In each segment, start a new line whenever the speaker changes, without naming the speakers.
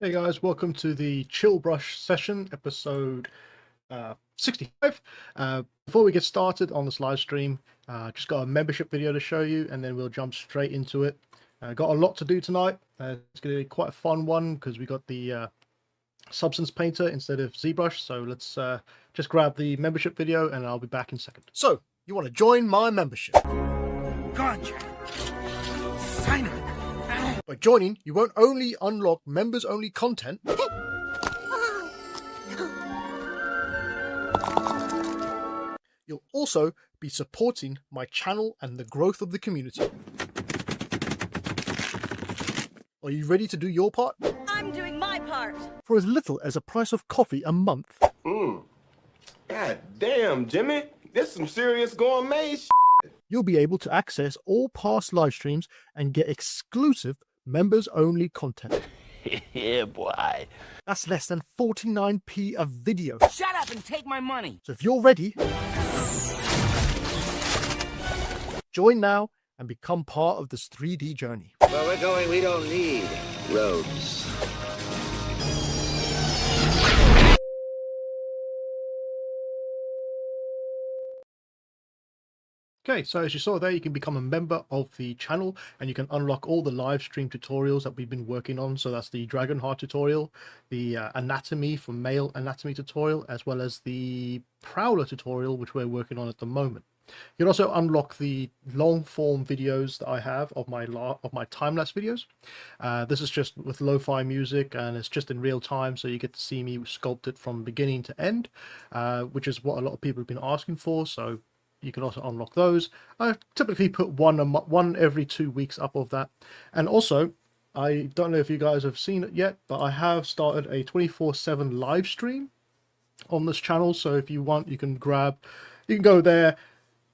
Hey guys, welcome to the ZBrush session, episode 65. Before we get started on this live stream, just got a membership video to show you, and then we'll jump straight into it. Got a lot to do tonight. It's going to be quite a fun one because we got the Substance Painter instead of ZBrush. So let's just grab the membership video, and I'll be back in a second. So you want to join my membership?
Gotcha. Sign up.
By joining, you won't only unlock members-only content, you'll also be supporting my channel and the growth of the community. Are you ready to do your part?
I'm doing my part.
For as little as a price of coffee a month,
God damn, Jimmy. This some serious gourmet shit.
you'll be able to access all past live streams and get exclusive members-only content.
Yeah, boy.
That's less than 49p a video.
Shut up and take my money.
So if you're ready, join now and become part of this 3D journey.
Where we're going, we don't need roads.
Okay, so as you saw there, you can become a member of the channel and you can unlock all the live stream tutorials that we've been working on. So that's the Dragonheart tutorial, the anatomy for male anatomy tutorial, as well as the Prowler tutorial, which we're working on at the moment. You can also unlock the long form videos that I have of my time-lapse videos. This is just with lo-fi music and it's just in real time, so you get to see me sculpt it from beginning to end, which is what a lot of people have been asking for. So you can also unlock those. I typically put one every 2 weeks up of that. And also, I don't know if you guys have seen it yet, but I have started a 24/7 live stream on this channel. So if you want, you can go there,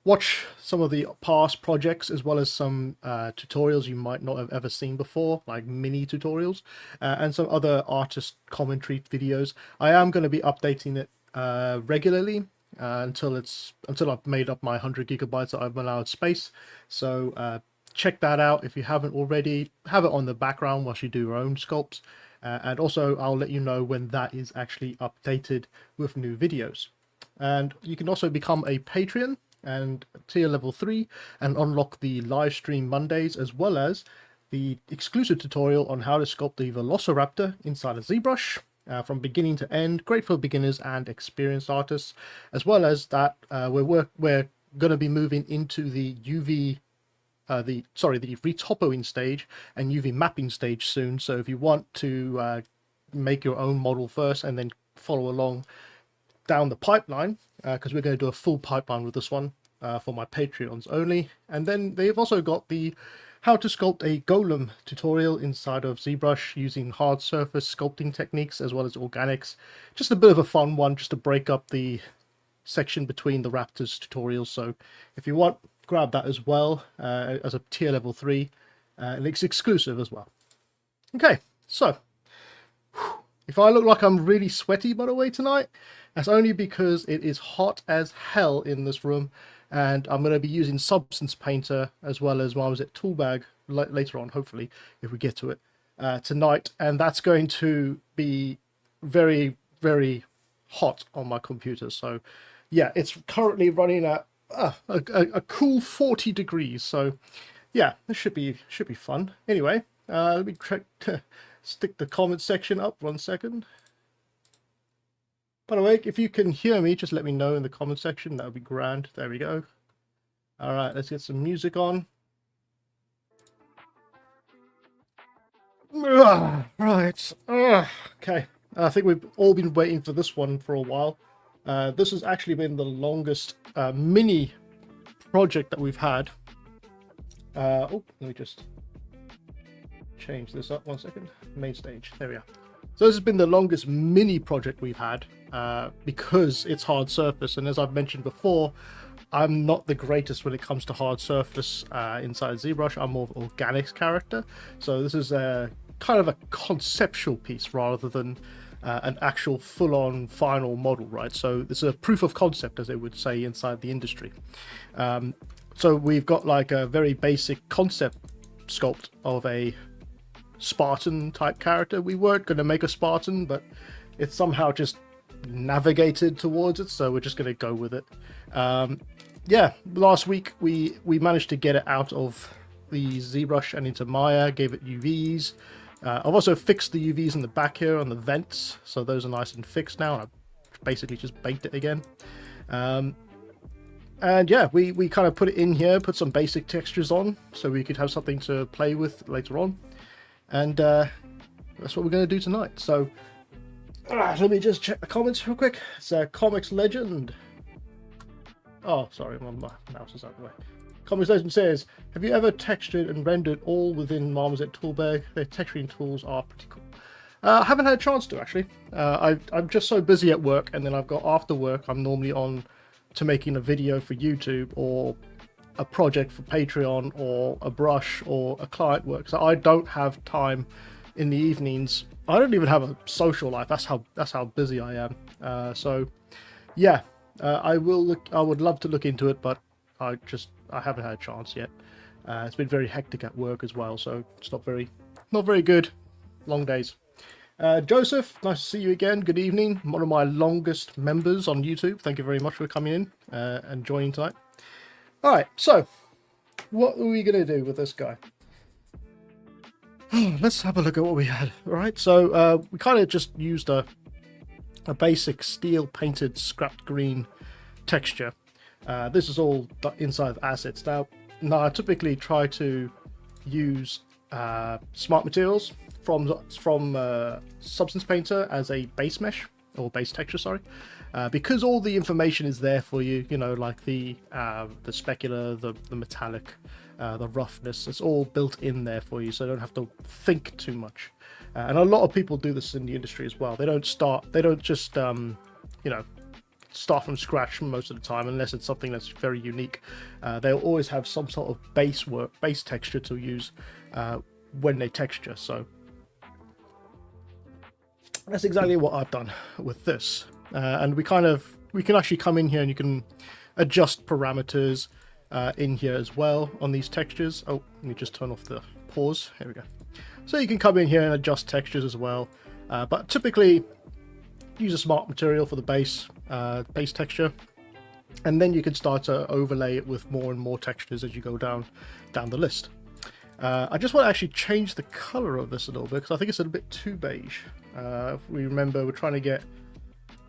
watch some of the past projects, as well as some tutorials you might not have ever seen before, like mini tutorials, and some other artist commentary videos. I am going to be updating it regularly until I've made up my 100 gigabytes that I've allowed space. So check that out if you haven't already. Have it on the background whilst you do your own sculpts, and also I'll let you know when that is actually updated with new videos. And you can also become a Patreon and tier level 3 and unlock the live stream Mondays, as well as the exclusive tutorial on how to sculpt the Velociraptor inside of ZBrush from beginning to end, great for beginners and experienced artists. As well as that, we're going to be moving into the UV the retopoing stage and UV mapping stage soon. So if you want to make your own model first and then follow along down the pipeline, because we're going to do a full pipeline with this one for my Patreons only. And then they've also got the how to sculpt a golem tutorial inside of ZBrush using hard surface sculpting techniques as well as organics. Just a bit of a fun one, just to break up the section between the Raptors tutorials. So if you want, grab that as well as a tier level 3, and it's exclusive as well. Okay, so if I look like I'm really sweaty, by the way, tonight, that's only because it is hot as hell in this room, and I'm going to be using Substance Painter as well as Toolbag later on, hopefully, if we get to it tonight, and that's going to be very, very hot on my computer. So yeah, it's currently running at a cool 40 degrees. So yeah, this should be fun. Anyway, let me stick the comment section up 1 second. By the way, if you can hear me, just let me know in the comment section. That would be grand. There we go. All right, let's get some music on. Right. Okay. I think we've all been waiting for this one for a while. This has actually been the longest mini project that we've had. Oh, let me just change this up 1 second. Main stage. There we are. So this has been the longest mini project we've had because it's hard surface, and as I've mentioned before, I'm not the greatest when it comes to hard surface inside ZBrush. I'm more of an organics character, so this is a kind of a conceptual piece rather than an actual full-on final model, right? So this is a proof of concept, as they would say inside the industry. So we've got like a very basic concept sculpt of a Spartan type character. We weren't going to make a Spartan, but it somehow just navigated towards it, so we're just going to go with it. Yeah, last week we managed to get it out of the ZBrush and into Maya, gave it UVs. I've also fixed the UVs in the back here on the vents, so those are nice and fixed now. I basically just baked it again. And yeah, we kind of put it in here, put some basic textures on, so we could have something to play with later on. And that's what we're going to do tonight. So let me just check the comments real quick. It's Comics Legend. Oh, sorry, my mouse is out of the way. Comics Legend says, have you ever textured and rendered all within Marmoset Toolbag? Their texturing tools are pretty cool. I haven't had a chance to, actually. I'm just so busy at work, and then I've got after work, I'm normally on to making a video for YouTube or a project for Patreon or a brush or a client work. So I don't have time in the evenings. I don't even have a social life. That's how busy I am. So yeah, I would love to look into it, but I haven't had a chance yet. It's been very hectic at work as well, so it's not very good. Long days. Joseph, nice to see you again. Good evening. One of my longest members on YouTube. Thank you very much for coming in and joining tonight. All right, so what are we going to do with this guy? Let's have a look at what we had. All right, so we kind of just used a basic steel painted scrapped green texture. This is all inside of assets. Now I typically try to use smart materials from Substance Painter as a base mesh or base texture, sorry, because all the information is there for you. You know, like the specular, the metallic, the roughness. It's all built in there for you, so you don't have to think too much. And a lot of people do this in the industry as well. They don't just you know, start from scratch most of the time, unless it's something that's very unique. They'll always have some sort of base texture to use when they texture. So that's exactly what I've done with this. And we can actually come in here and you can adjust parameters in here as well on these textures. Oh, let me just turn off the pause. Here we go. So you can come in here and adjust textures as well. But typically use a smart material for the base texture, and then you can start to overlay it with more and more textures as you go down the list. I just want to actually change the color of this a little bit, because I think it's a bit too beige. If we remember, we're trying to get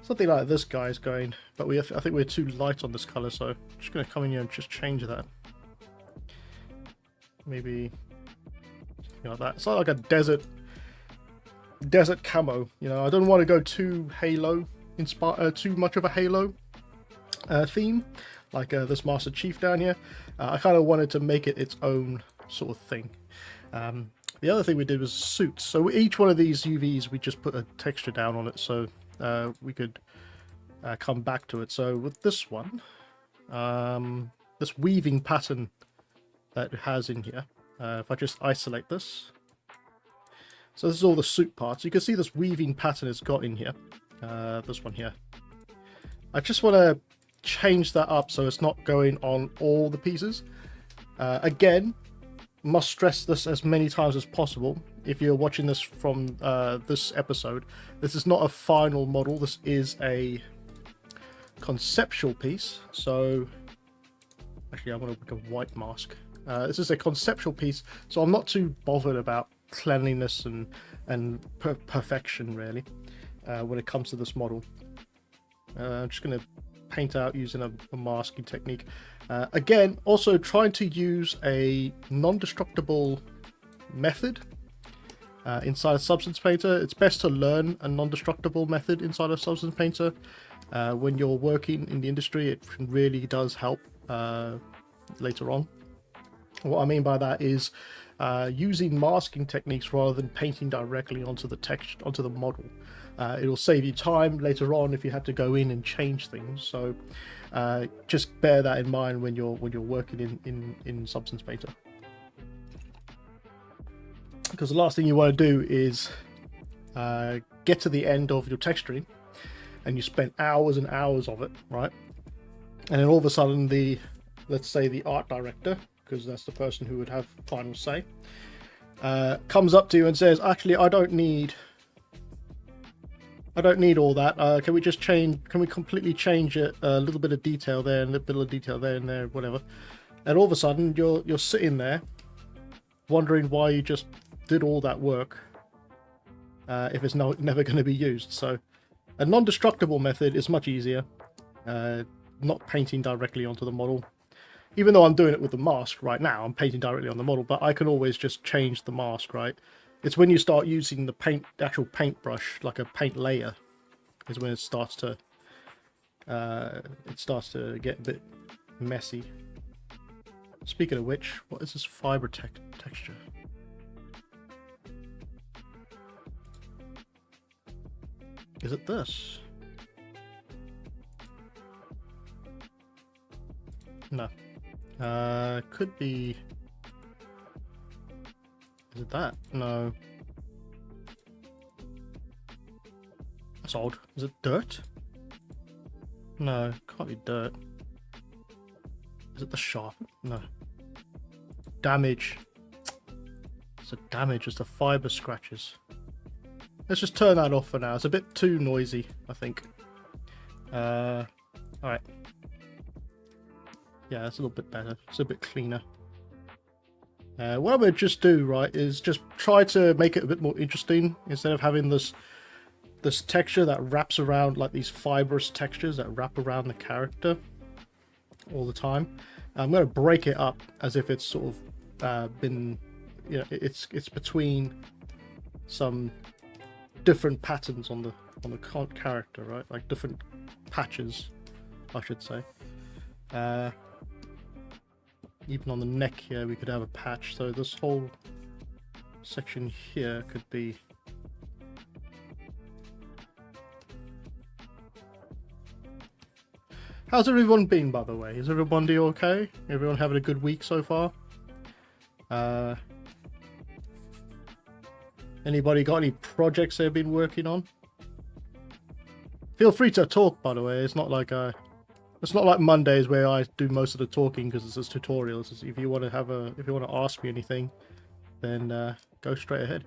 something like this guy's going, but I think we're too light on this color, so I'm just going to come in here and just change that. Maybe something like that. It's like a desert camo. You know, I don't want to go too Halo too much of a Halo theme, like this Master Chief down here. I kind of wanted to make it its own sort of thing. The other thing we did was suits. So each one of these UVs, we just put a texture down on it, so we could come back to it. So with this one, this weaving pattern that it has in here, if I just isolate this, so this is all the suit parts. You can see this weaving pattern it's got in here. This one here. I just want to change that up so it's not going on all the pieces. Again, must stress this as many times as possible. If you're watching this from this episode, this is not a final model. This is a conceptual piece. So actually, I want to make a white mask. This is a conceptual piece, so I'm not too bothered about cleanliness and perfection really when it comes to this model. I'm just going to paint out using a masking technique. Again, also trying to use a non-destructible method inside of Substance Painter. It's best to learn a non-destructible method inside of Substance Painter. When you're working in the industry, it really does help later on. What I mean by that is using masking techniques rather than painting directly onto the text, onto the model. It'll save you time later on if you have to go in and change things. So just bear that in mind when you're working in Substance Painter, because the last thing you want to do is get to the end of your texturing and you spend hours and hours of it, right? And then all of a sudden let's say the art director, because that's the person who would have final say, comes up to you and says, actually, I don't need all that. Can we just change, can we completely change it, a little bit of detail there and a little bit of detail there and there, whatever. And all of a sudden you're sitting there wondering why you just did all that work if it's never going to be used. So a non-destructible method is much easier, not painting directly onto the model. Even though I'm doing it with the mask right now, I'm painting directly on the model, but I can always just change the mask, right? It's when you start using the actual paintbrush, like a paint layer, is when it starts to get a bit messy. Speaking of which, what is this fiber texture? Is it this? No. Could be... Is it that? No. That's odd. Is it dirt? No, can't be dirt. Is it the sharpen? No. Damage. It's a damage, it's the fiber scratches. Let's just turn that off for now. It's a bit too noisy, I think. Alright. Yeah, that's a little bit better. It's a bit cleaner. What I'm going to just do, right, is just try to make it a bit more interesting. Instead of having this texture that wraps around, like these fibrous textures that wrap around the character all the time. I'm going to break it up as if it's sort of been, you know, it's between some different patterns on the character, right? Like different patches, I should say. Even on the neck here, we could have a patch. So this whole section here could be. How's everyone been, by the way? Is everyone doing okay? Everyone having a good week so far? Anybody got any projects they've been working on? Feel free to talk, by the way. It's not like Mondays where I do most of the talking because it's just tutorials. If you want to ask me anything, then go straight ahead.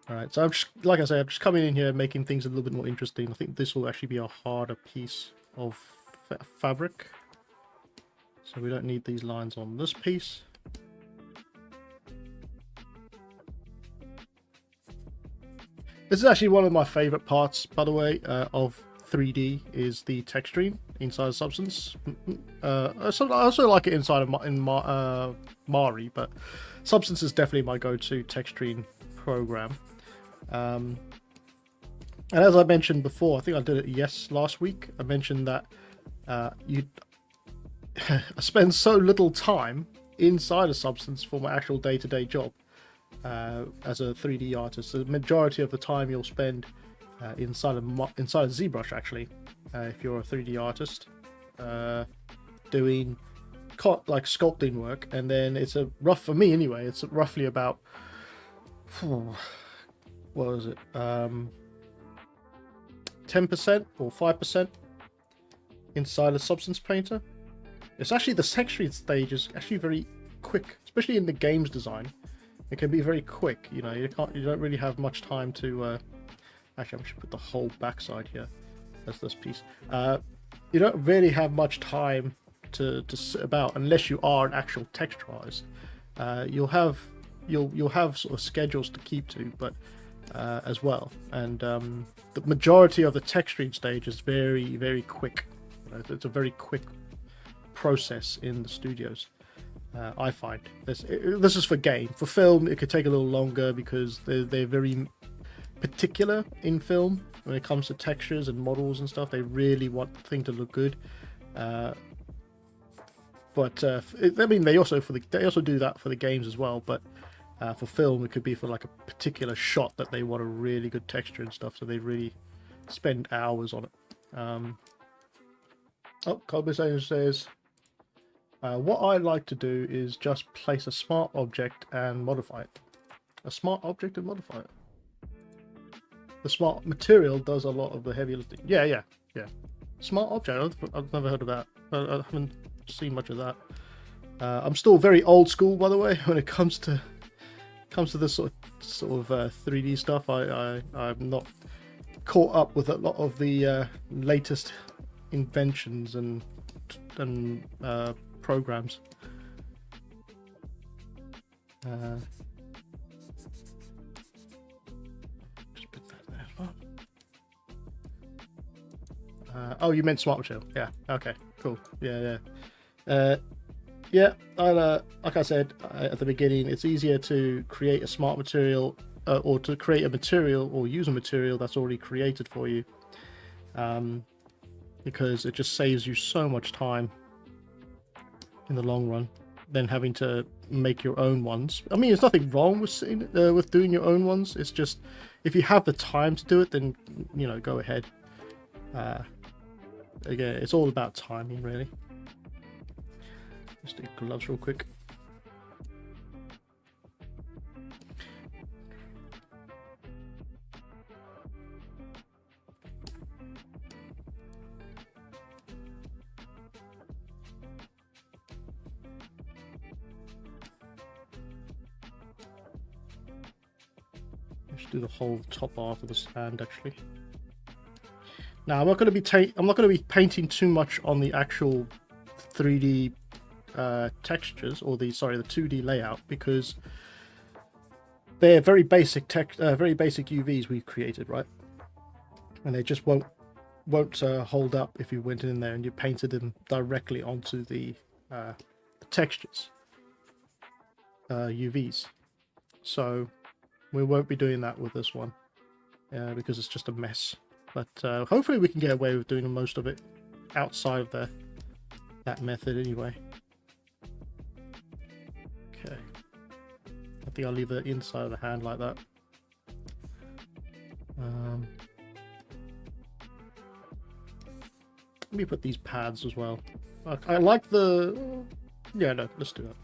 All right, so I'm just, like I say, I'm just coming in here making things a little bit more interesting. I think this will actually be a harder piece of fabric, so we don't need these lines on this piece. This is actually one of my favorite parts, by the way, of 3D, is the texturing inside of Substance. I also like it inside of Mari, but Substance is definitely my go-to texturing program. And as I mentioned before, I think I did it last week. I mentioned that I spend so little time inside of Substance for my actual day-to-day job as a 3D artist. So the majority of the time you'll spend inside of ZBrush, actually, if you're a 3D artist, doing like sculpting work. And then it's for me anyway, it's roughly about what is it, 10% or 5% inside of Substance Painter. It's actually, the texturing stage is actually very quick, especially in the games design. It can be very quick, you know. You don't really have much time to actually, I should put the whole backside here. That's this piece. You don't really have much time to sit about unless you are an actual texture artist. You'll have sort of schedules to keep to, but as well. And the majority of the texturing stage is very, very quick. You know, it's a very quick process in the studios. I find this is for game. For film, it could take a little longer because they're very particular in film when it comes to textures and models and stuff. They really want the thing to look good. I mean, they also do that for the games as well. But for film, it could be for like a particular shot that they want a really good texture and stuff. So they really spend hours on it. Conversation says, what I like to do is just place a smart object and modify it. A smart object and modify it. The smart material does a lot of the heavy lifting. Yeah. Smart object, I've never heard of that. I haven't seen much of that. I'm still very old school, by the way, when it comes to comes to this sort of 3D stuff, I'm not caught up with a lot of the latest inventions and programs. Just put that there as well. Oh, you meant smart material? Yeah. Okay. Cool. Yeah. Yeah. Like I said at the beginning, it's easier to create a smart material or to create a material or use a material that's already created for you, because it just saves you so much time in the long run than having to make your own ones. I mean, there's nothing wrong with doing your own ones. It's just if you have the time to do it, then go ahead. Again, it's all about timing, really. Just do gloves real quick. Let's do the whole top half of this hand, actually. Now, I'm not going to be painting too much on the actual 3D textures, or the 2D layout, because they're very basic UVs we've created, right? And they just won't hold up if you went in there and you painted them directly onto the textures UVs. So we won't be doing that with this one because it's just a mess. But hopefully we can get away with doing most of it outside of that method anyway. Okay. I think I'll leave the inside of the hand like that. Let me put these pads as well. I like the... Yeah, no, let's do that.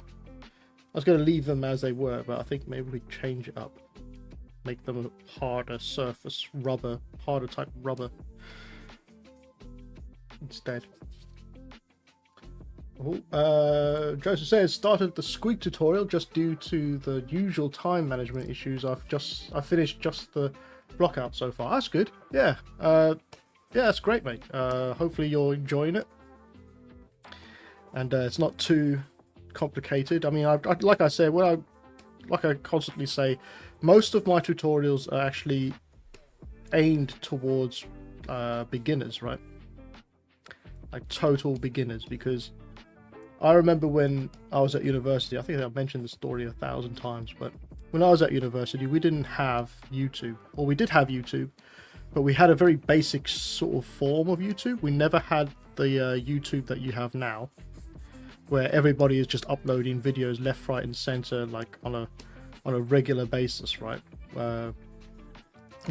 I was going to leave them as they were, but I think maybe we change it up. Make them a harder surface rubber, harder type rubber instead. Joseph says, started the squeak tutorial just due to the usual time management issues. I finished just the block out so far. That's good. Yeah. Yeah, that's great, mate. Hopefully you're enjoying it. And it's not too complicated. I mean, like I said, like I constantly say, most of my tutorials are actually aimed towards beginners, right? Like total beginners, because I remember when I was at university, I think I've mentioned the story 1,000 times, but when I was at university, we didn't have YouTube, or we did have YouTube, but we had a very basic sort of form of YouTube. We never had the YouTube that you have now, where everybody is just uploading videos left, right, and center, like on a regular basis, right? There's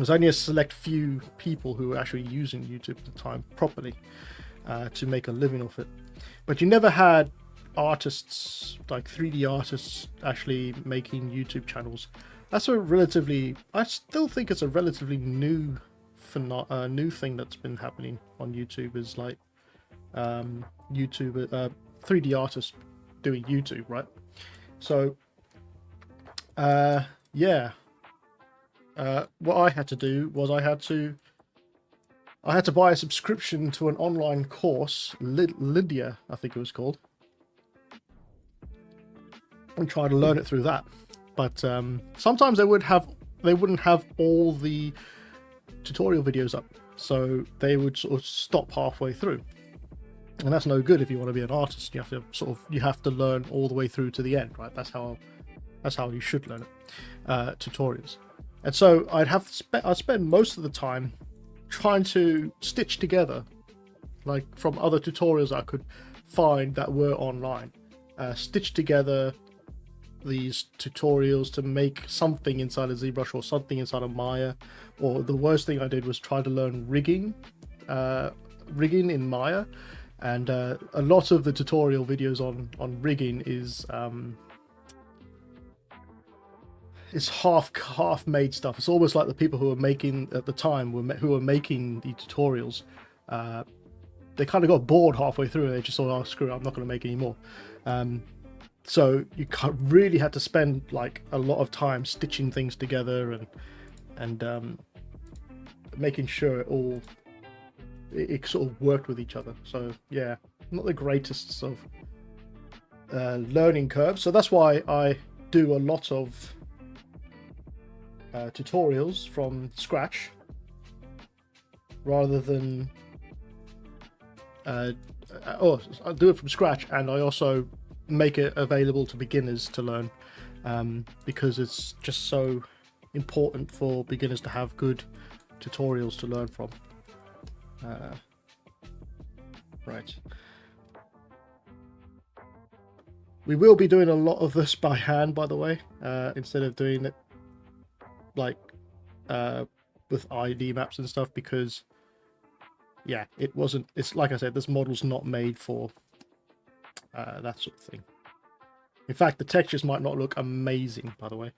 only a select few people who were actually using YouTube at the time properly to make a living off it. But you never had artists, like 3D artists, actually making YouTube channels. That's I still think it's a relatively new thing that's been happening on YouTube, is like 3D artists doing YouTube, right? So yeah, what I had to do was I had to buy a subscription to an online course, Lydia, I think it was called, and try to learn it through that. But sometimes they wouldn't have all the tutorial videos up, so they would sort of stop halfway through, and that's no good if you want to be an artist. You have to learn all the way through to the end, right? That's how you should learn it, tutorials. And so I'd spend most of the time trying to stitch together, like from other tutorials I could find that were online, stitch together these tutorials to make something inside of ZBrush or something inside of Maya. Or the worst thing I did was try to learn rigging in Maya, and a lot of the tutorial videos on rigging is half made stuff. It's almost like the people who were making at the time who were making the tutorials, they kind of got bored halfway through and they just thought, oh screw it, I'm not going to make any more. So you really had to spend like a lot of time stitching things together and making sure it sort of worked with each other. So yeah, not the greatest of learning curves. So that's why I do a lot of tutorials from scratch rather than I do it from scratch, and I also make it available to beginners to learn, because it's just so important for beginners to have good tutorials to learn from. Right. We will be doing a lot of this by hand, by the way, instead of doing it like with ID maps and stuff, because yeah, it's like I said, this model's not made for that sort of thing. In fact, the textures might not look amazing, by the way,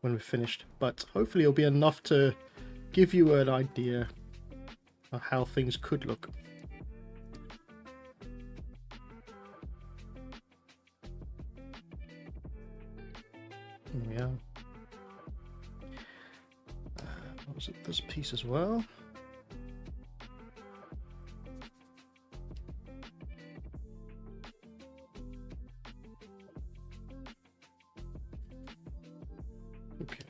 when we're finished, but hopefully it'll be enough to give you an idea of how things could look. Yeah. What was it? This piece as well. Okay.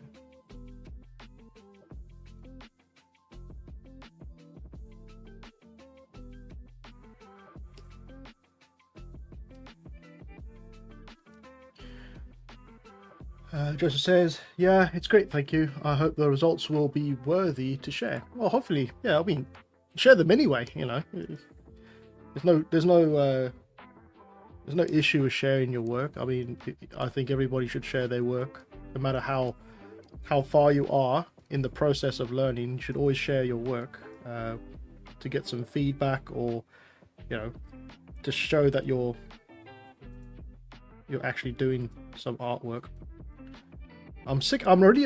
Joseph says, yeah, it's great, thank you. I hope the results will be worthy to share. Well, hopefully, yeah, I mean, share them anyway, you know. There's no issue with sharing your work. I mean, I think everybody should share their work, no matter how far you are in the process of learning. You should always share your work to get some feedback, or you know, to show that you're actually doing some artwork. I'm sick. I'm really.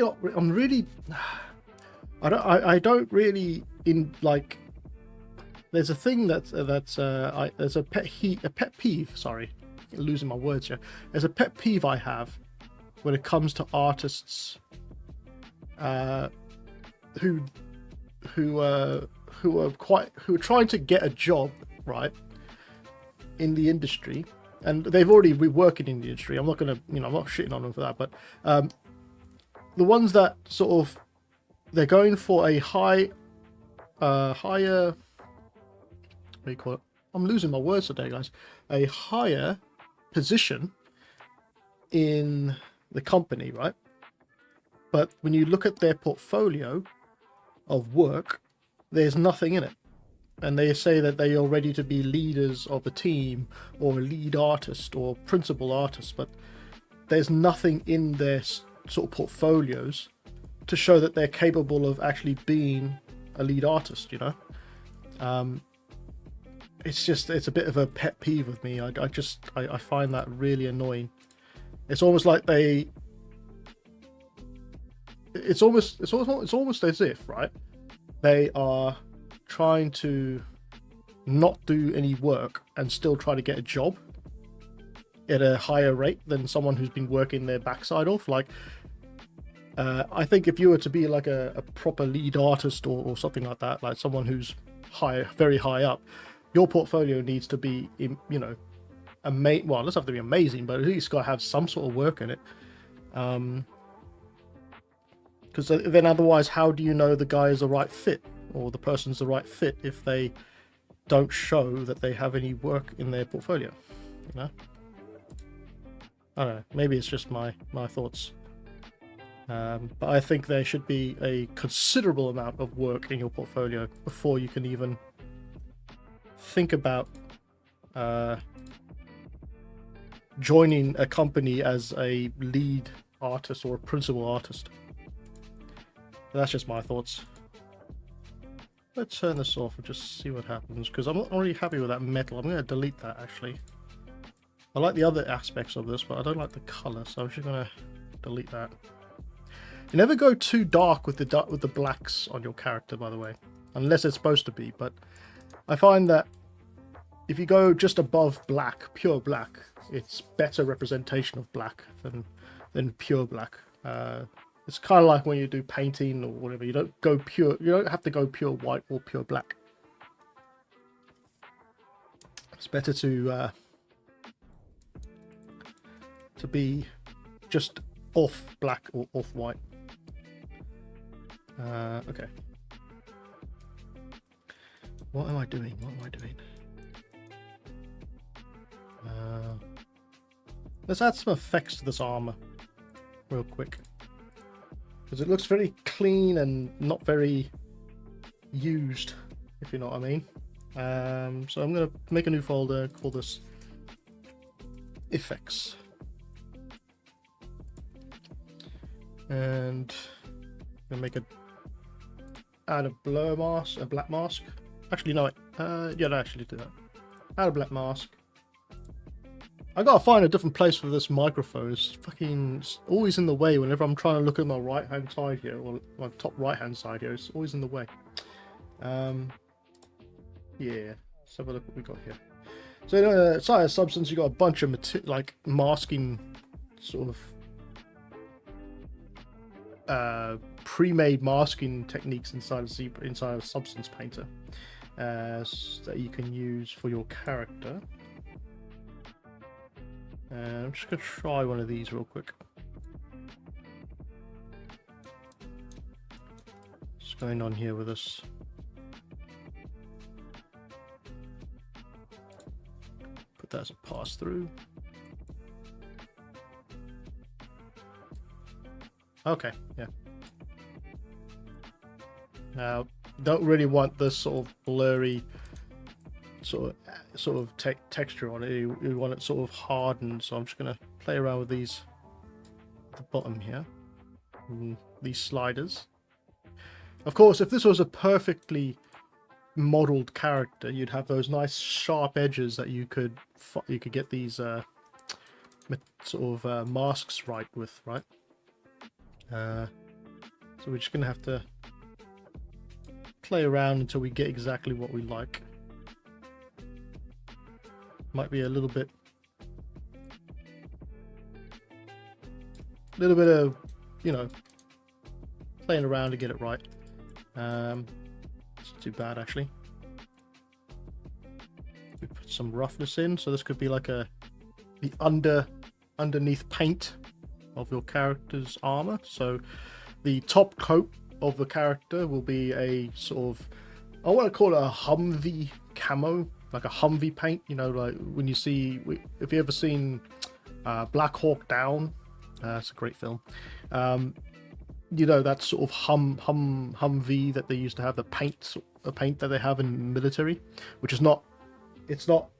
I don't really like. There's a thing there's a pet peeve. Sorry, I'm losing my words here. There's a pet peeve I have when it comes to artists who are trying to get a job, right, in the industry, and they've already been working in the industry. I'm not gonna, I'm not shitting on them for that, but the ones that sort of, they're going for a higher, what do you call it? I'm losing my words today, guys. A higher position in the company, right? But when you look at their portfolio of work, there's nothing in it. And they say that they are ready to be leaders of a team, or a lead artist, or principal artist, but there's nothing in their sort of portfolios to show that they're capable of actually being a lead artist, you know? It's a bit of a pet peeve with me. I find that really annoying. It's almost like it's almost as if, right, they are trying to not do any work and still try to get a job at a higher rate than someone who's been working their backside off. Like, I think if you were to be like a proper lead artist or something like that, like someone who's very high up, your portfolio needs to be, well, it doesn't have to be amazing, but at least got to have some sort of work in it. Because then otherwise, how do you know the guy is the right fit, or the person's the right fit, if they don't show that they have any work in their portfolio, you know? I don't know, maybe it's just my thoughts. But I think there should be a considerable amount of work in your portfolio before you can even think about joining a company as a lead artist or a principal artist. That's just my thoughts. Let's turn this off and just see what happens, because I'm not really happy with that metal. I'm going to delete that, actually. I like the other aspects of this, but I don't like the color, so I'm just going to delete that. You never go too dark with the blacks on your character, by the way, unless it's supposed to be. But I find that if you go just above black, pure black, it's better representation of black than pure black. It's kind of like when you do painting or whatever. You don't go pure. You don't have to go pure white or pure black. It's better to be just off black or off white. Okay. What am I doing? What am I doing? Let's add some effects to this armor real quick, because it looks very clean and not very used, if you know what I mean. So I'm going to make a new folder, call this effects, and I'm going to add a blur mask, a black mask. Actually, no, yeah, I actually do that. Add a black mask. I gotta find a different place for this microphone. It's fucking always in the way whenever I'm trying to look at my right hand side here, or my top right hand side here. It's always in the way. Yeah, let's have a look what we got here. So inside of Substance, you got a bunch of like masking sort of pre-made masking techniques inside of Substance Painter that you can use for your character. I'm just going to try one of these real quick. What's going on here with this? Put that as a pass through. Okay, yeah. Now, don't really want this sort of blurry sort of texture on it. You want it sort of hardened, so I'm just going to play around with these at the bottom here, these sliders. Of course, if this was a perfectly modeled character, you'd have those nice sharp edges that you could get these sort of masks right with, right? So we're just going to have to play around until we get exactly what we like. Might be a little bit of, you know, playing around to get it right. It's too bad actually. We put some roughness in, so this could be like the underneath paint of your character's armor. So the top coat of the character will be a sort of, I want to call it a Humvee camo. Like a Humvee paint, you know, like when you see, if you ever seen Black Hawk Down, it's a great film. You know, that sort of Humvee that they used to have, the paint that they have in military, which is not, it's not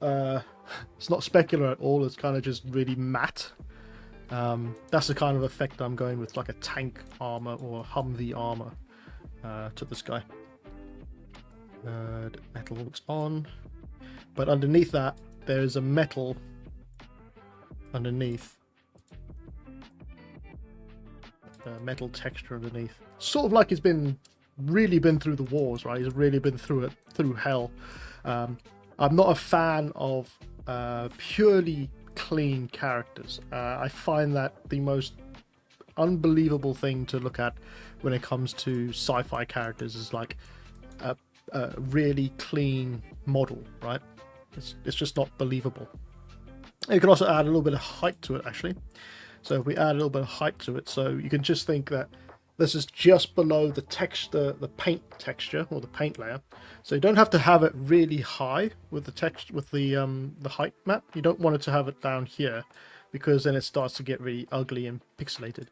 specular at all. It's kind of just really matte. That's the kind of effect I'm going with, like a tank armor or Humvee armor to this guy. Metal looks on. But underneath that, there is a metal underneath. Metal texture underneath. Sort of like he's really been through the wars, right? He's really been through hell. I'm not a fan of purely clean characters. I find that the most unbelievable thing to look at when it comes to sci-fi characters is like a really clean model, right? It's just not believable. And you can also add a little bit of height to it, actually. So if we add a little bit of height to it, so you can just think that this is just below the texture, the paint texture or the paint layer. So you don't have to have it really high with the text, with the height map. You don't want it to have it down here, because then it starts to get really ugly and pixelated.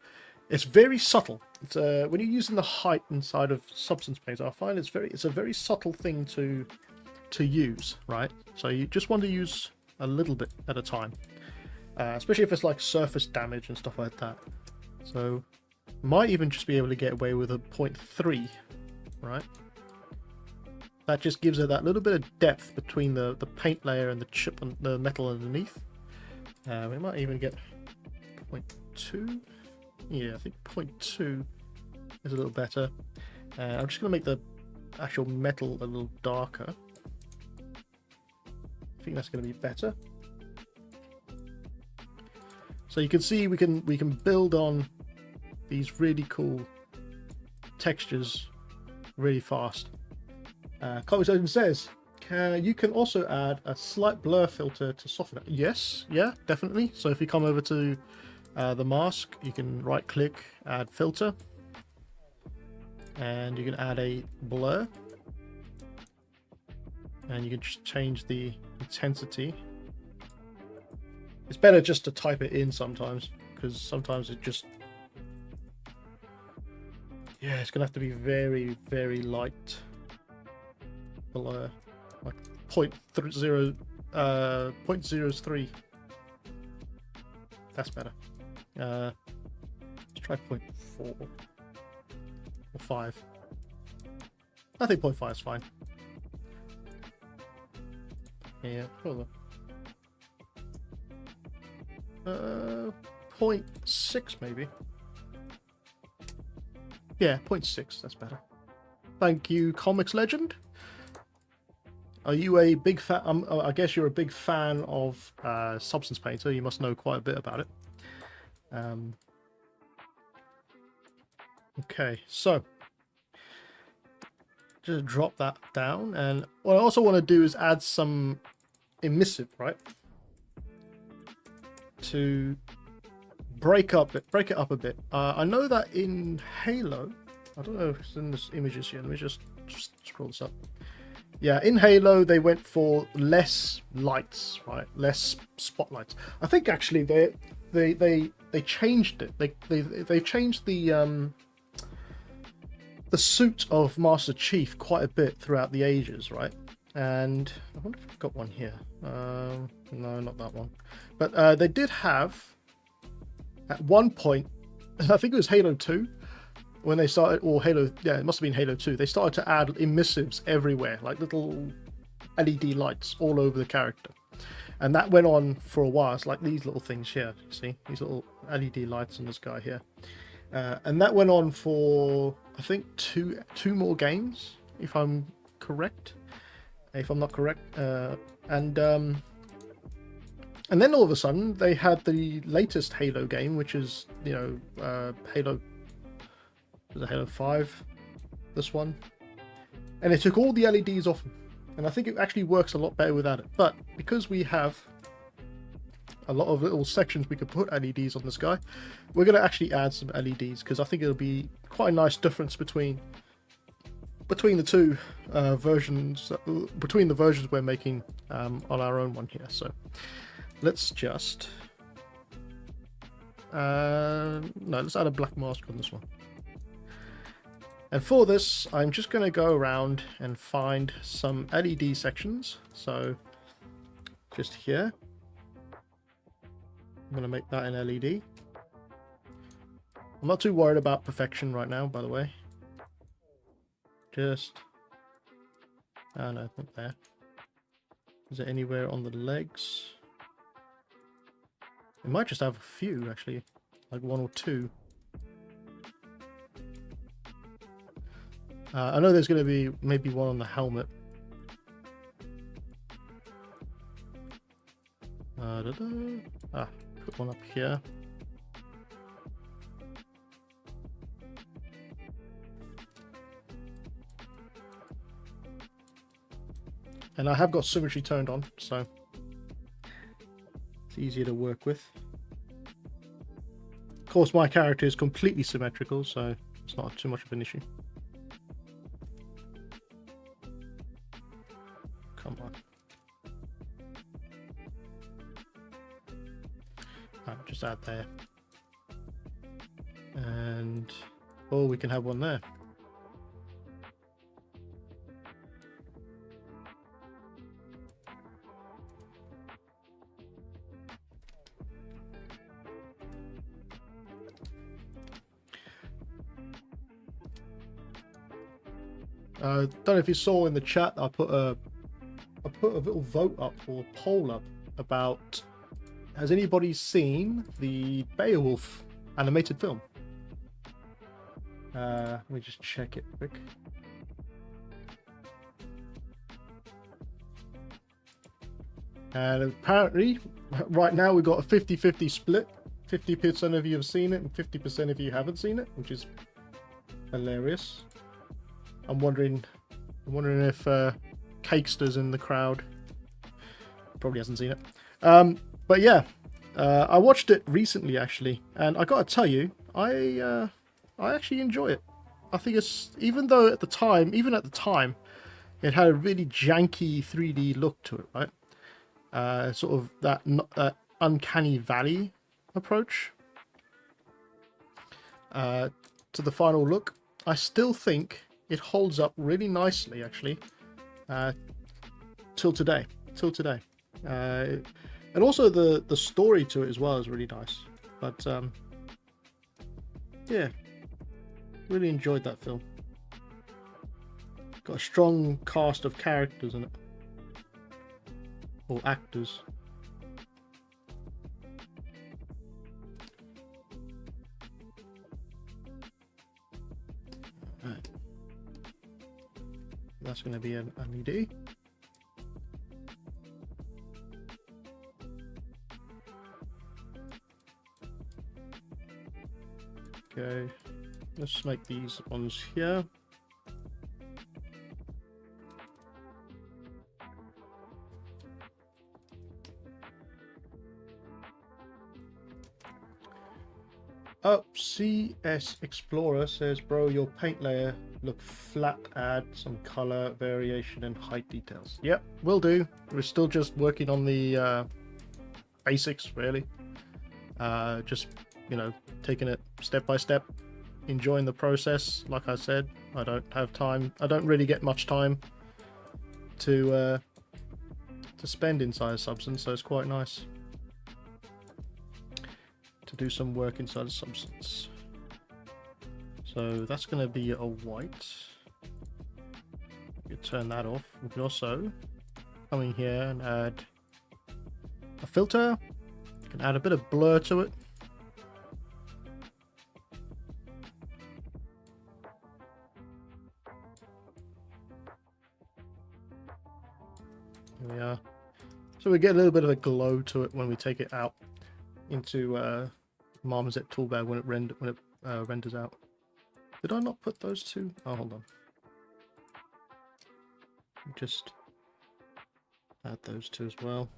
It's very subtle. It's when you're using the height inside of Substance Painter, I find it's a very subtle thing to use, right? So you just want to use a little bit at a time, especially if it's like surface damage and stuff like that. So might even just be able to get away with a 0.3, right? That just gives it that little bit of depth between the paint layer and the chip and the metal underneath. We might even get 0.2. Yeah, I think 0.2 is a little better. I'm just going to make the actual metal a little darker. I think that's going to be better. So you can see we can build on these really cool textures really fast. Comics Ocean says, you can also add a slight blur filter to soften it. Yes, yeah, definitely. So if you come over to the mask, you can right click, add filter, and you can add a blur, and you can just change the intensity. It's better just to type it in sometimes, because sometimes it just, yeah, it's gonna have to be very, very light blur, like 0.03. That's better. Let's try 0.4 or 5. I think 0.5 is fine. Yeah, hold on. 0.6 maybe. Yeah, 0.6, that's better. Thank you, Comics Legend. Are you a big fan? I guess you're a big fan of Substance Painter. You must know quite a bit about it. Okay, so just drop that down, and what I also want to do is add some emissive, right? To break it up a bit. I know that in Halo, I don't know if it's in this images here. Let me just scroll this up. Yeah, in Halo they went for less lights, right? Less spotlights. I think actually they changed it. They changed the suit of Master Chief quite a bit throughout the ages, right? And I wonder if I've got one here. No, not that one. But they did have at one point, I think it was Halo 2, when they started, or Halo, yeah, it must have been Halo 2, they started to add emissives everywhere, like little LED lights all over the character. And that went on for a while. It's like these little things here, you see? These little LED lights on this guy here. And that went on for, I think, two more games, if I'm correct. If I'm not correct. And then all of a sudden, they had the latest Halo game, which is, you know, Halo 5, this one. And they took all the LEDs off them. And I think it actually works a lot better without it. But because we have a lot of little sections we could put LEDs on this guy, we're going to actually add some LEDs, because I think it'll be quite a nice difference between the two versions, between the versions we're making on our own one here. So let's just let's add a black mask on this one. And for this, I'm just going to go around and find some LED sections. So just here, I'm going to make that an LED. I'm not too worried about perfection right now, by the way. Just, oh no, not there. Is it anywhere on the legs? It might just have a few, actually, like one or two. I know there's going to be maybe one on the helmet. Put one up here. And I have got symmetry turned on, so it's easier to work with. Of course, my character is completely symmetrical, so it's not too much of an issue. Come on. Just add there. And, oh, we can have one there. Don't know if you saw in the chat, I put a little vote up, or a poll up, about, has anybody seen the Beowulf animated film? Let me just check it quick. And apparently, right now we've got a 50-50 split. 50% of you have seen it and 50% of you haven't seen it, which is hilarious. I'm wondering if Cakester's in the crowd. Probably hasn't seen it. But yeah, I watched it recently actually, and I gotta tell you, I actually enjoy it. I think it's, even at the time, it had a really janky 3D look to it, right? Sort of that uncanny valley approach to the final look. I still think it holds up really nicely, actually, till today. And also the story to it as well is really nice. But yeah, really enjoyed that film. Got a strong cast of characters in it, or actors. Right. That's going to be an LED. Okay, let's make these ones here. Oh, CS Explorer says, bro, your paint layer look flat, add some color variation and height details. Yep, will do. We're still just working on the basics, really. Just, you know, taking it step by step, enjoying the process. Like I said, I don't have time. I don't really get much time to spend inside a Substance, so it's quite nice to do some work inside a Substance. So that's going to be a white. You turn that off. We can also come in here and add a filter. You can add a bit of blur to it. Here we are. So we get a little bit of a glow to it when we take it out into Marmoset Toolbag when it renders out. Did I not put those two? Oh, hold on. Just add those two as well.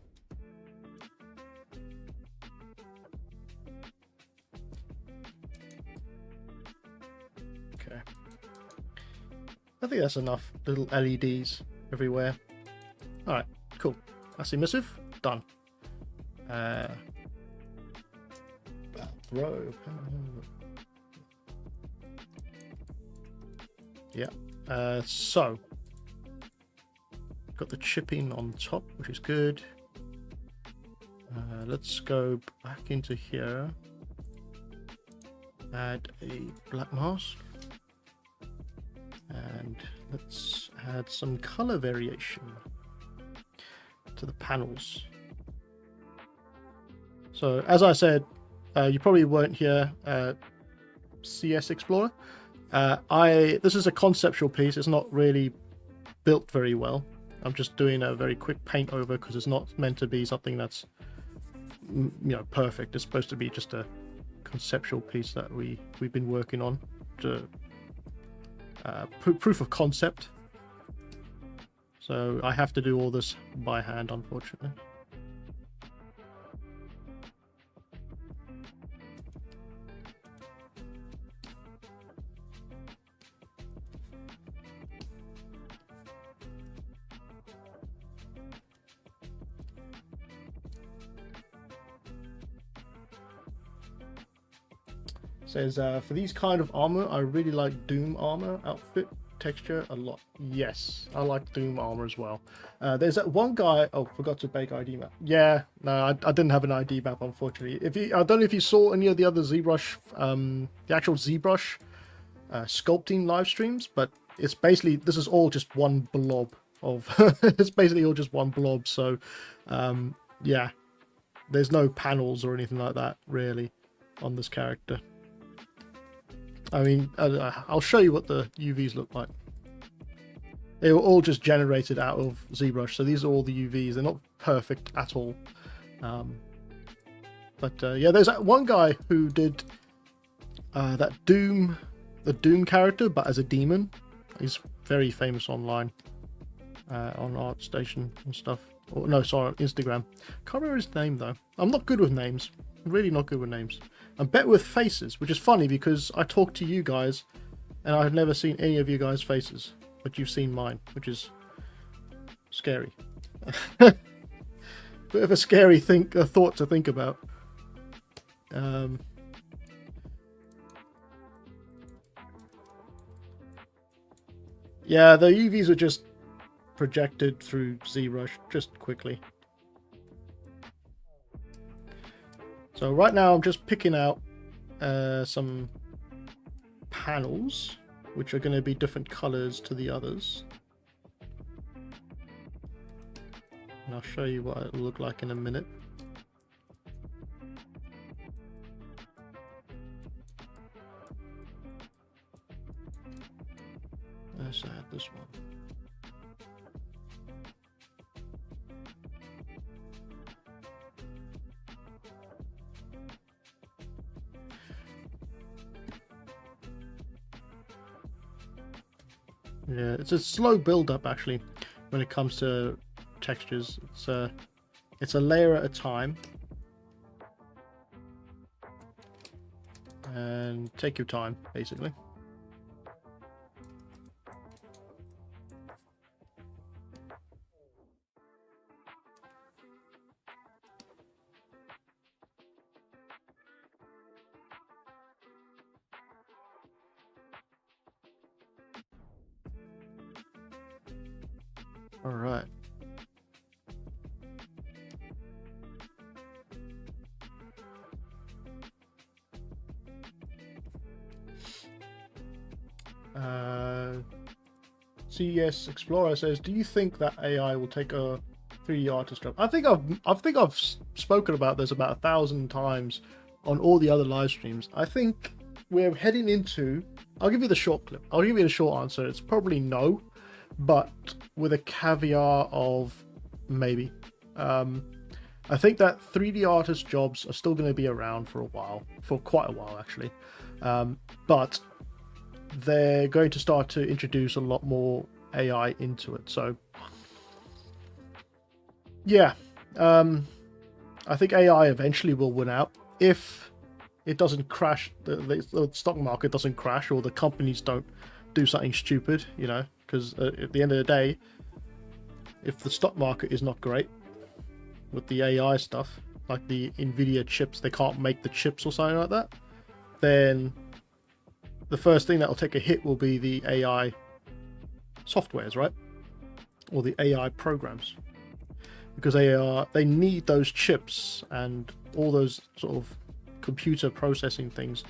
Okay. I think that's enough little LEDs everywhere. Alright, cool. That's emissive. Done. Bro. Yeah. So got the chipping on top, which is good. Let's go back into here. Add a black mask. And let's add some color variation to the panels. So as I said, you probably weren't here, CS Explorer. This is a conceptual piece. It's not really built very well. I'm just doing a very quick paint over because it's not meant to be something that's, you know, perfect. It's supposed to be just a conceptual piece that we've been working on to proof of concept. So I have to do all this by hand, unfortunately. Says, for these kind of armor, I really like Doom armor outfit texture a lot. Yes, I like Doom armor as well. There's that one guy. Oh, forgot to make ID map. Yeah, no, I didn't have an ID map, unfortunately. I don't know if you saw any of the other ZBrush, the actual ZBrush sculpting live streams, but it's basically, this is all just one blob of. It's basically all just one blob. So, yeah, there's no panels or anything like that really on this character. I mean, I'll show you what the UVs look like. They were all just generated out of ZBrush, so these are all the UVs. They're not perfect at all. Yeah, there's that one guy who did the Doom character, but as a demon. He's very famous online, on ArtStation and stuff. Oh, no, sorry, Instagram. Can't remember his name though. I'm not good with names. I'm really not good with names. I'm better with faces, which is funny because I talk to you guys, and I've never seen any of you guys' faces, but you've seen mine, which is scary. Bit of a scary thought to think about. Yeah, the UVs are just projected through ZBrush just quickly. So right now I'm just picking out some panels which are going to be different colors to the others. And I'll show you what it'll look like in a minute. Let's add this one. Yeah, it's a slow build up actually when it comes to textures. It's a layer at a time, and take your time basically. All right. CES Explorer says, "Do you think that AI will take a 3D artist job?" I think I've spoken about this about 1,000 times on all the other live streams. I think we're heading into. I'll give you the short clip. I'll give you the short answer. It's probably no, but with a caveat of maybe. I think that 3D artist jobs are still going to be around for a while, for quite a while actually, but they're going to start to introduce a lot more AI into it. So yeah, I think AI eventually will win out if it doesn't crash, the stock market doesn't crash, or the companies don't do something stupid, you know, because at the end of the day, if the stock market is not great with the AI stuff, like the Nvidia chips, they can't make the chips or something like that, then the first thing that will take a hit will be the AI softwares, right? Or the AI programs, because they need those chips and all those sort of computer processing things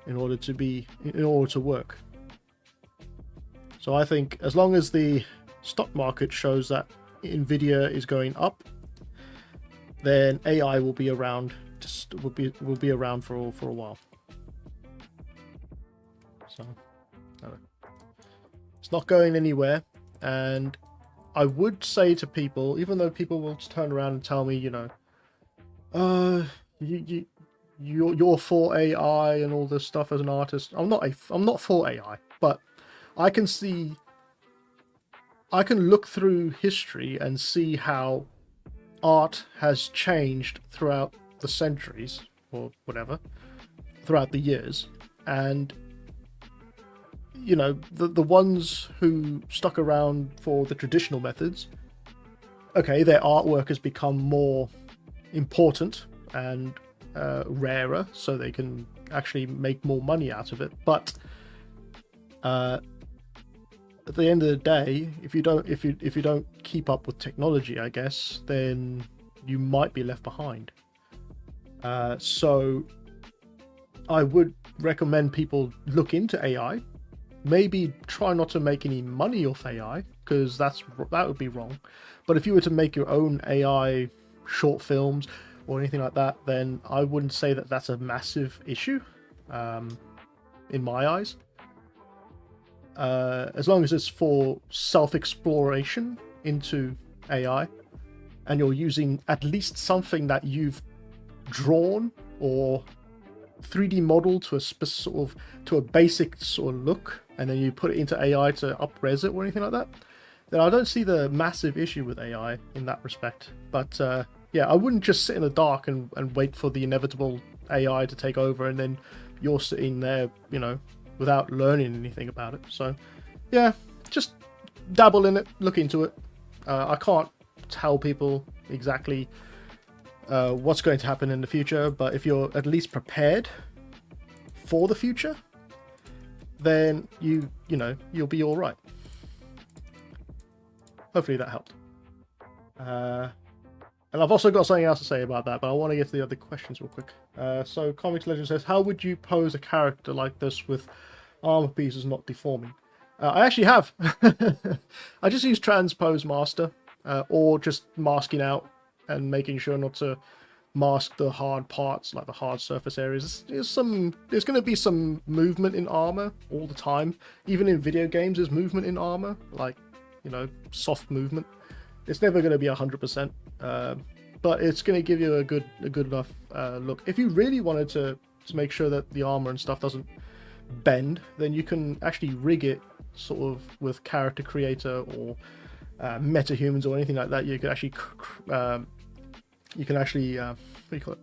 in order to work. So I think as long as the stock market shows that Nvidia is going up, then AI will be around. Will be around for a while. So it's not going anywhere. And I would say to people, even though people will turn around and tell me, you know, you're for AI and all this stuff as an artist. I'm not for AI, but I can look through history and see how art has changed throughout the centuries, or whatever, throughout the years. And you know, the ones who stuck around for the traditional methods, okay, their artwork has become more important and rarer, so they can actually make more money out of it. But at the end of the day, if you don't keep up with technology, I guess, then you might be left behind. So I would recommend people look into AI. Maybe try not to make any money off AI, because that would be wrong. But if you were to make your own AI short films or anything like that, then I wouldn't say that that's a massive issue in my eyes. as long as it's for self-exploration into AI, and you're using at least something that you've drawn or 3D model to a to a basic sort of look, and then you put it into AI to up-res it or anything like that, then I don't see the massive issue with AI in that respect. But yeah, I wouldn't just sit in the dark and wait for the inevitable AI to take over, and then you're sitting there, you know, without learning anything about it. So yeah, just dabble in it, look into it. I can't tell people exactly what's going to happen in the future, but if you're at least prepared for the future, then you know, you'll be all right. Hopefully that helped. And I've also got something else to say about that, but I want to get to the other questions real quick. So Comics Legend says, how would you pose a character like this with armor pieces not deforming? I actually have. I just use Transpose Master, or just masking out and making sure not to mask the hard parts, like the hard surface areas. There's going to be some movement in armor all the time. Even in video games, there's movement in armor, like, you know, soft movement. It's never going to be 100%, but it's going to give you a good enough look. If you really wanted to make sure that the armor and stuff doesn't bend, then you can actually rig it sort of with Character Creator or MetaHumans or anything like that. You can actually what do you call it?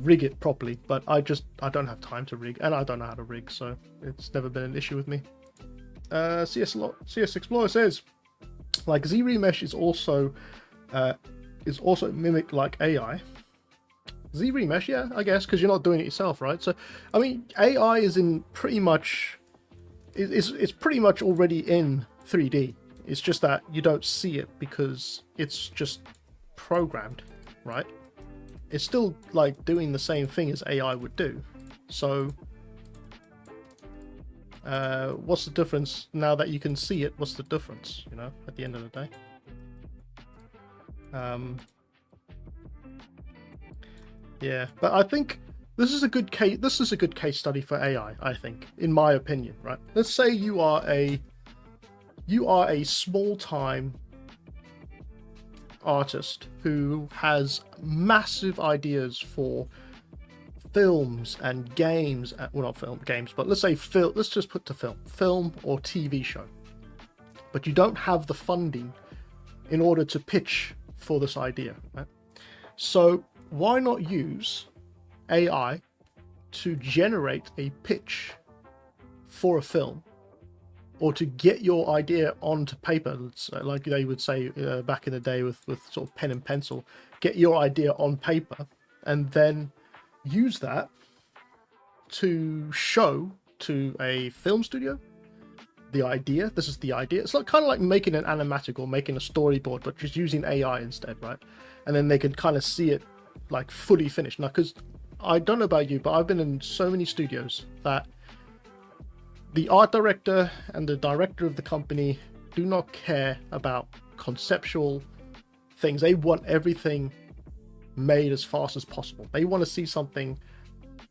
Rig it properly. But I don't have time to rig, and I don't know how to rig, so it's never been an issue with me. CS Explorer says, like, ZBrush is also mimicked like AI. ZBrush, yeah, I guess, because you're not doing it yourself, right? So, I mean, AI is in pretty much, it's pretty much already in 3D. It's just that you don't see it because it's just programmed, right? It's still like doing the same thing as AI would do. So, what's the difference now that you can see it? What's the difference, you know, at the end of the day? Yeah, but I think this is a good case. This is a good case study for AI, I think, in my opinion, right? Let's say you are a small-time artist who has massive ideas for films and games. Well, not games, but let's say let's just put to film or TV show. But you don't have the funding in order to pitch for this idea, right? So why not use AI to generate a pitch for a film, or to get your idea onto paper, like they would say back in the day with sort of pen and pencil, get your idea on paper, and then use that to show to a film studio the idea. This is the idea. It's like kind of like making an animatic or making a storyboard, but just using AI instead, right? And then they can kind of see it like fully finished. Now, because I don't know about you, but I've been in so many studios that the art director and the director of the company do not care about conceptual things. They want everything made as fast as possible. They want to see something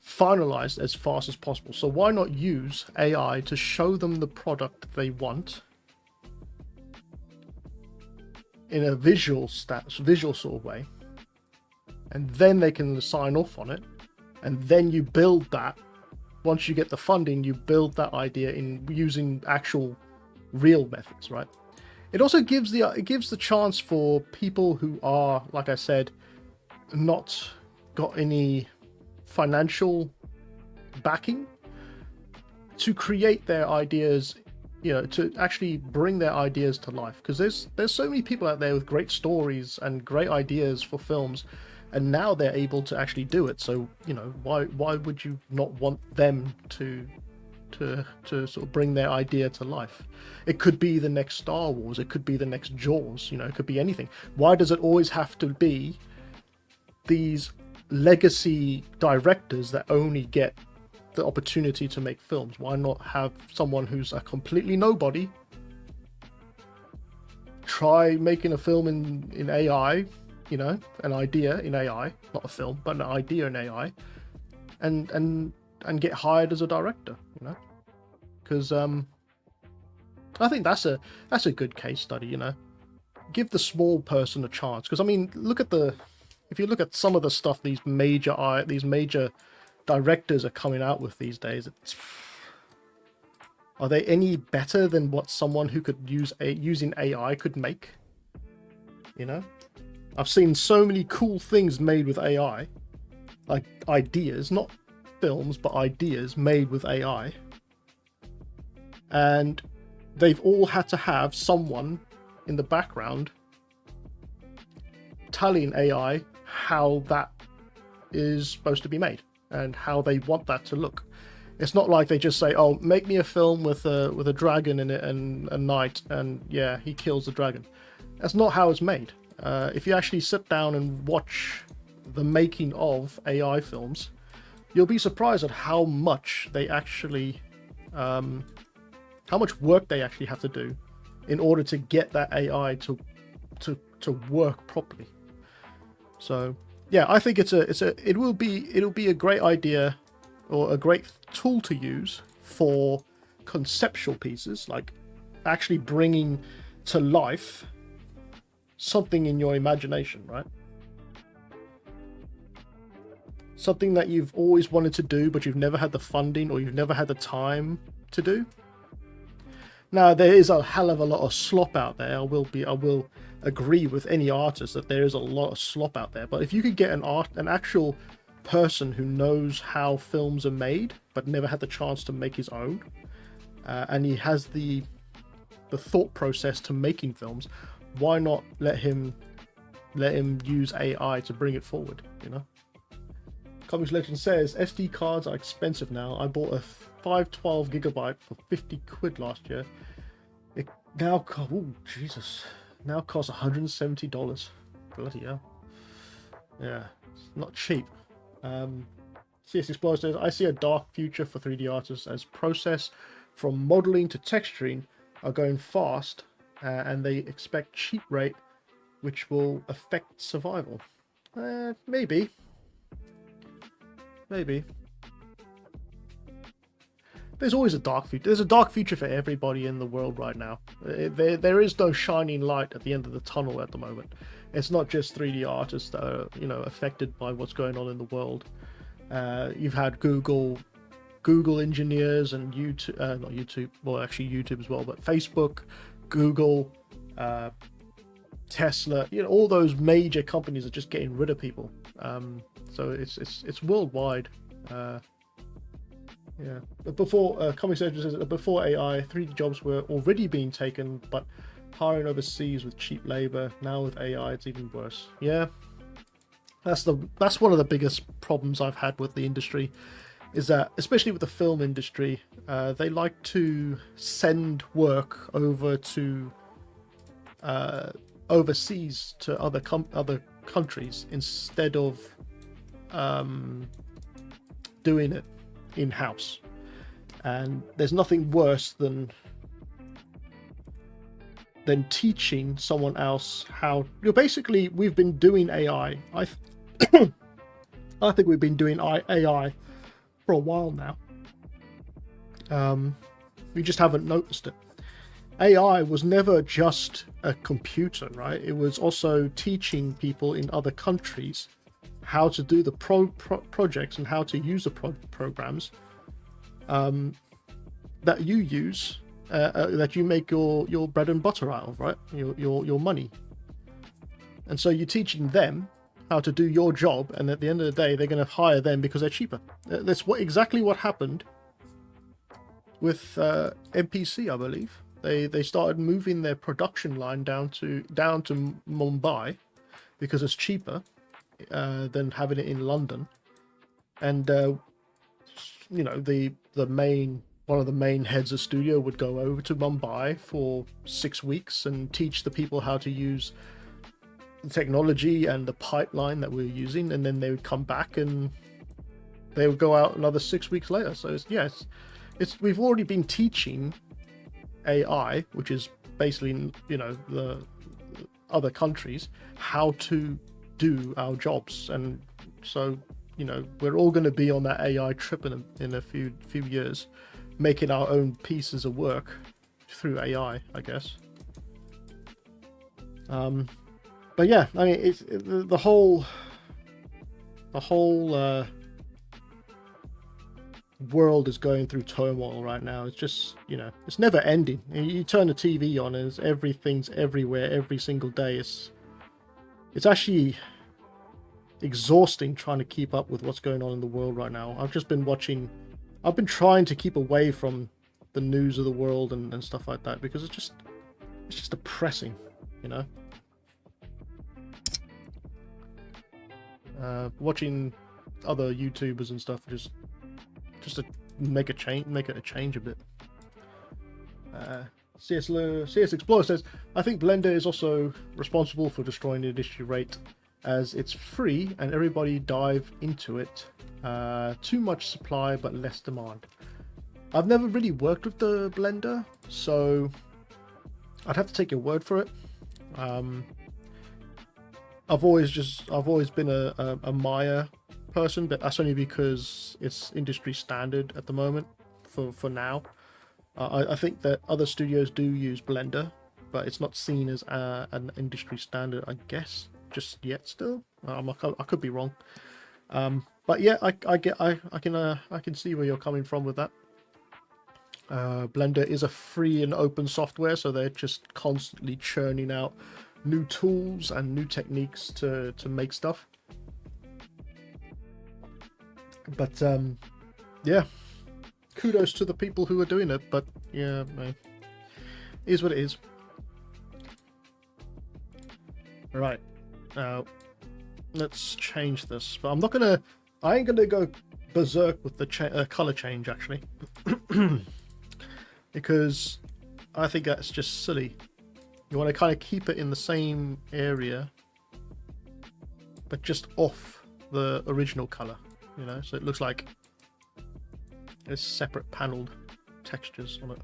finalized as fast as possible. So why not use AI to show them the product they want in a visual sort of way, and then they can sign off on it, and then you build that. Once you get the funding, you build that idea in using actual real methods, right? It also gives the chance for people who are, like I said, not got any financial backing to create their ideas, you know, to actually bring their ideas to life. Because there's so many people out there with great stories and great ideas for films, and now they're able to actually do it. So, you know, why would you not want them to sort of bring their idea to life? It could be the next Star Wars, it could be the next Jaws, you know, it could be anything. Why does it always have to be these legacy directors that only get the opportunity to make films? Why not have someone who's a completely nobody try making a film in AI, you know, an idea in AI, not a film, but an idea in AI, and get hired as a director, you know? because I think that's a good case study. You know, give the small person a chance. Because I mean, if you look at some of the stuff these major directors are coming out with these days, are they any better than what someone who could using AI could make? You know, I've seen so many cool things made with AI, like ideas, not films, but ideas made with AI, and they've all had to have someone in the background telling AI how that is supposed to be made and how they want that to look. It's not like they just say, "Oh, make me a film with a dragon in it and a knight, and yeah, he kills the dragon." That's not how it's made. If you actually sit down and watch the making of AI films, you'll be surprised at how much they actually, how much work they actually have to do in order to get that AI to work properly. So yeah, I think it'll be a great idea or a great tool to use for conceptual pieces, like actually bringing to life something in your imagination, right? Something that you've always wanted to do, but you've never had the funding or you've never had the time to do. Now, there is a hell of a lot of slop out there. I will agree with any artist that there is a lot of slop out there. But if you could get an actual person who knows how films are made, but never had the chance to make his own, and he has the thought process to making films, why not let him use AI to bring it forward? You know. Comics Legend says SD cards are expensive now. I bought a 512 gigabyte for 50 quid last year. It now costs $170. Bloody hell. Yeah, it's not cheap. CS Explorer says, I see a dark future for 3D artists as process from modeling to texturing are going fast, and they expect cheap rate, which will affect survival. Maybe. There's always a dark future. There's a dark future for everybody in the world right now. There is no shining light at the end of the tunnel at the moment. It's not just 3D artists that are, affected by what's going on in the world. You've had Google engineers and YouTube, not YouTube, well actually YouTube as well, but Facebook, Google, Tesla, all those major companies are just getting rid of people. So it's worldwide. Yeah, but before Comic Surgeon says that before AI, 3D jobs were already being taken, but hiring overseas with cheap labor. Now with AI, it's even worse. Yeah, that's one of the biggest problems I've had with the industry, is that especially with the film industry, they like to send work over to overseas to other countries instead of doing it in-house. And there's nothing worse than teaching someone else how. Basically, we've been doing AI. I think we've been doing AI for a while now. We just haven't noticed it. AI was never just a computer, right? It was also teaching people in other countries how to do the projects and how to use the programs that you use, that you make your bread and butter out of, right? Your money. And so you're teaching them how to do your job, and at the end of the day, they're going to hire them because they're cheaper. That's exactly what happened with NPC, I believe. They started moving their production line down to Mumbai because it's cheaper than having it in London. And one of the main heads of studio would go over to Mumbai for 6 weeks and teach the people how to use the technology and the pipeline that we're using, and then they would come back and they would go out another 6 weeks later. So we've already been teaching AI, which is basically the other countries, how to do our jobs. And so we're all going to be on that AI trip in a few years. making our own pieces of work through AI, I guess. But yeah, I mean, it's the whole world is going through turmoil right now. It's just, you know, it's never ending. You turn the TV on and everything's everywhere every single day. It's actually exhausting trying to keep up with what's going on in the world right now. I've been trying to keep away from the news of the world and stuff like that, because it's just depressing, you know. Watching other YouTubers and stuff just to make it a change a bit. CS Explorer says, I think Blender is also responsible for destroying the industry rate, as it's free and everybody dive into it. Too much supply but less demand. I've never really worked with the Blender, so I'd have to take your word for it. I've always been a Maya person, but that's only because it's industry standard at the moment for now. I think that other studios do use Blender, but it's not seen as an industry standard, I guess, just yet still. I could be wrong. But yeah, I can see where you're coming from with that. Blender is a free and open software, so they're just constantly churning out new tools and new techniques to make stuff. But yeah, kudos to the people who are doing it. But yeah, it is what it is. Right, now let's change this. But I ain't gonna go berserk with the color change, actually. Because I think that's just silly. You want to kind of keep it in the same area, but just off the original color, you know, so it looks like there's separate paneled textures on it.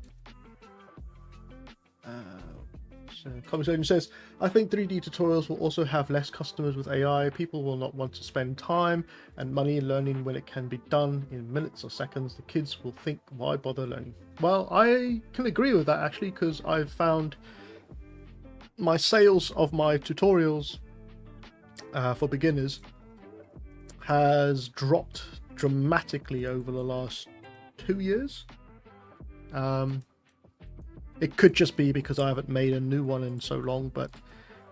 So conversation says, I think 3D tutorials will also have less customers with AI. People will not want to spend time and money learning when it can be done in minutes or seconds. The kids will think, why bother learning? Well, I can agree with that, actually, because I've found my sales of my tutorials for beginners has dropped dramatically over the last 2 years. It could just be because I haven't made a new one in so long, but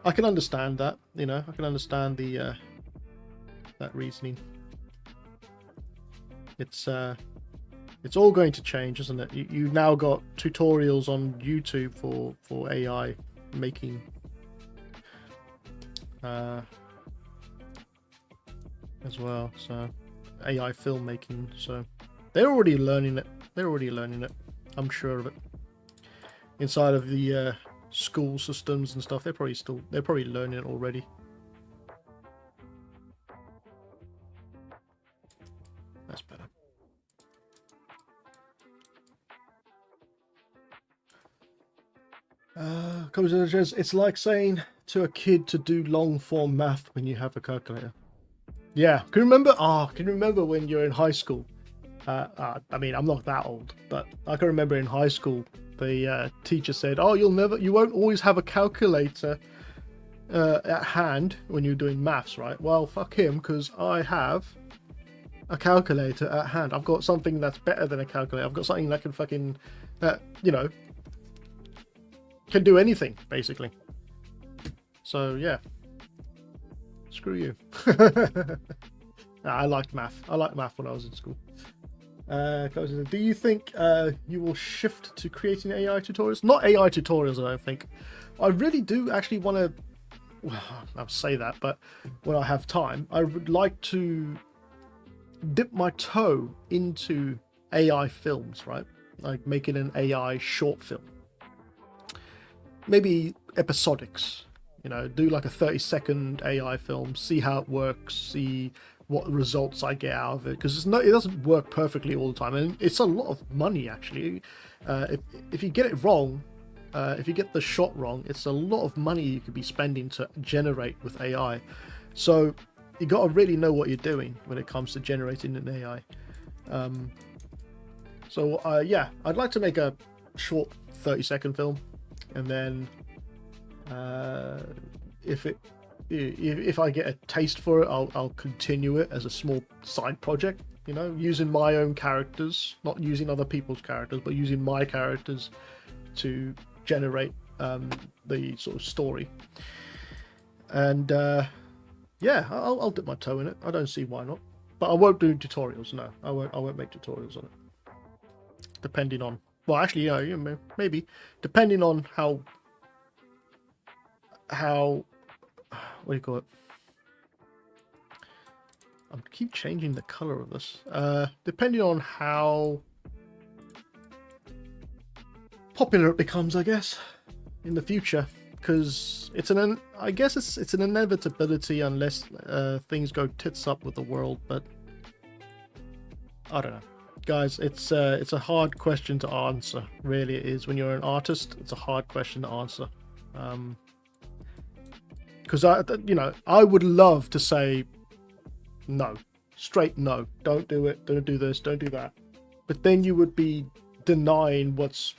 I can understand that, you know, I can understand the that reasoning. It's all going to change, isn't it? You now got tutorials on YouTube for AI making. As well, so AI filmmaking, so they're already learning it. I'm sure of it. Inside of the school systems and stuff, they're probably learning it already. That's better. It's like saying to a kid to do long form math when you have a calculator. Yeah, can you remember when you're in high school? I mean, I'm not that old, but I can remember in high school the teacher said, "Oh, you won't always have a calculator at hand when you're doing maths, right?" Well, fuck him, because I have a calculator at hand. I've got something that's better than a calculator. I've got something that can fucking, you know, can do anything basically. So yeah, screw you. I liked math. I liked math when I was in school. Do you think you will shift to creating AI tutorials? Not AI tutorials, I don't think. I really do actually want to, well, I'll say that, but when I have time, I would like to dip my toe into AI films, right? Like making an AI short film. Maybe episodics, you know, do like a 30-second AI film, see how it works, see what results I get out of it, because it doesn't work perfectly all the time, and it's a lot of money actually. If you get it wrong, if you get the shot wrong, it's a lot of money you could be spending to generate with AI. So you got to really know what you're doing when it comes to generating an AI. So yeah, I'd like to make a short 30-second film, and then if I get a taste for it, I'll continue it as a small side project. You know, using my own characters, not using other people's characters, but using my characters to generate the sort of story. And yeah, I'll dip my toe in it. I don't see why not. But I won't do tutorials. No, I won't make tutorials on it. Depending on, well, actually, you know, maybe depending on how what do you call it? I keep changing the color of this. Depending on how popular it becomes, I guess, in the future, because I guess it's an inevitability unless things go tits up with the world. But I don't know, guys. It's a hard question to answer. Really, it is. When you're an artist, it's a hard question to answer. Because I would love to say no, straight no, don't do it, don't do this, don't do that. But then you would be denying what's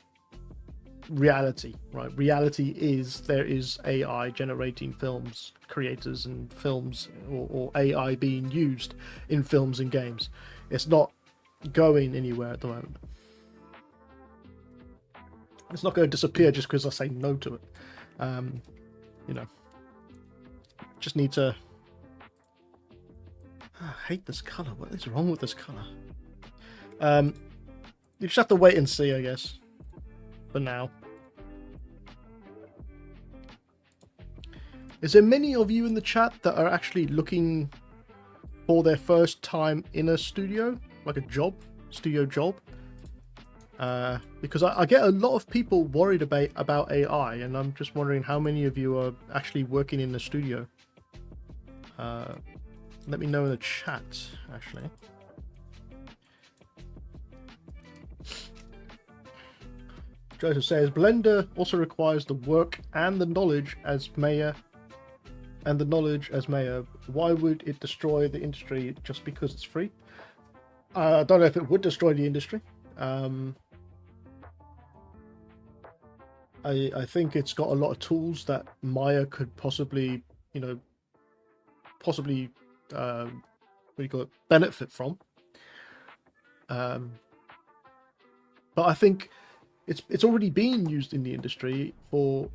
reality, right? Reality is there is AI generating films, creators and films, or AI being used in films and games. It's not going anywhere at the moment. It's not going to disappear just because I say no to it. You know, just need to. I hate this color. What is wrong with this color? You just have to wait and see, I guess. For now. Is there many of you in the chat that are actually looking for their first time in a studio, like a job, studio job? Because I get a lot of people worried about AI, and I'm just wondering how many of you are actually working in the studio. Let me know in the chat, actually. Joseph says, Blender also requires the work and the knowledge as mayor. Why would it destroy the industry just because it's free? I don't know if it would destroy the industry. I think it's got a lot of tools that Maya could possibly, benefit from. But I think it's already being used in the industry for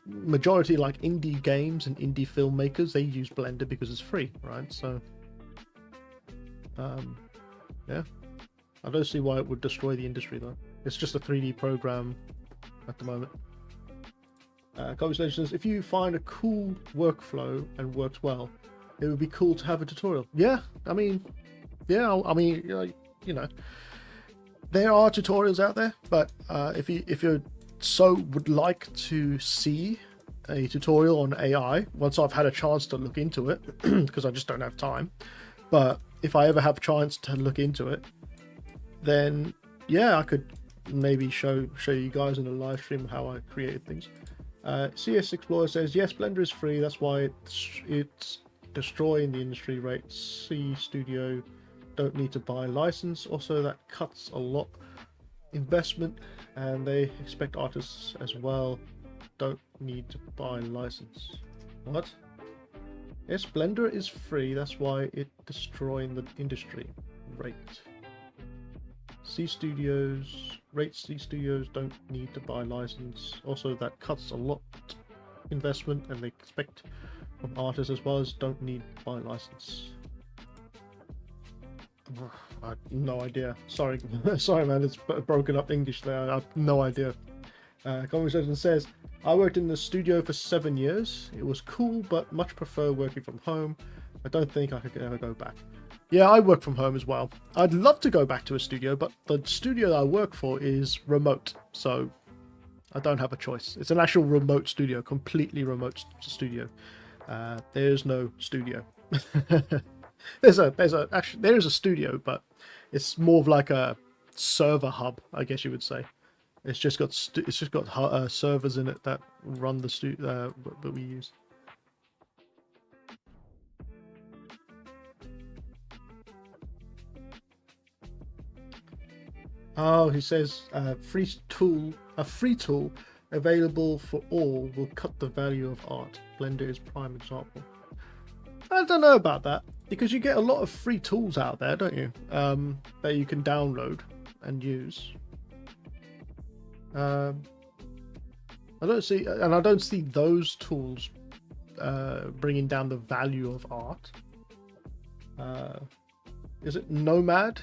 majority, like indie games and indie filmmakers. They use Blender because it's free, right? So yeah, I don't see why it would destroy the industry though. It's just a 3D program at the moment. Conversations, if you find a cool workflow and works well, it would be cool to have a tutorial. Yeah, I mean, there are tutorials out there, but if you would like to see a tutorial on AI once I've had a chance to look into it, because I just don't have time. But if I ever have a chance to look into it, then yeah, I could maybe show you guys in a live stream how I created things. CS Explorer says, yes, Blender is free, that's why it's destroying the industry rate. C Studio don't need to buy a license. Also, that cuts a lot investment, and they expect artists as well don't need to buy a license. What? Yes, Blender is free, that's why it's destroying the industry rate. C Studios don't need to buy license. Also, that cuts a lot investment, and they expect from artists as well as don't need to buy license. I have no idea. Sorry, sorry, man. It's broken up English there. I have no idea. Conversation says, I worked in the studio for 7 years. It was cool, but much prefer working from home. I don't think I could ever go back. Yeah, I work from home as well. I'd love to go back to a studio, but the studio that I work for is remote, so I don't have a choice. It's an actual remote studio, completely remote studio. There's no studio. There is a studio, but it's more of like a server hub, I guess you would say. It's just got servers in it that run the studio that we use. Oh, he says a free tool available for all will cut the value of art. Blender is prime example. I don't know about that, because you get a lot of free tools out there, don't you? That you can download and use. I don't see those tools bringing down the value of art. Is it Nomad?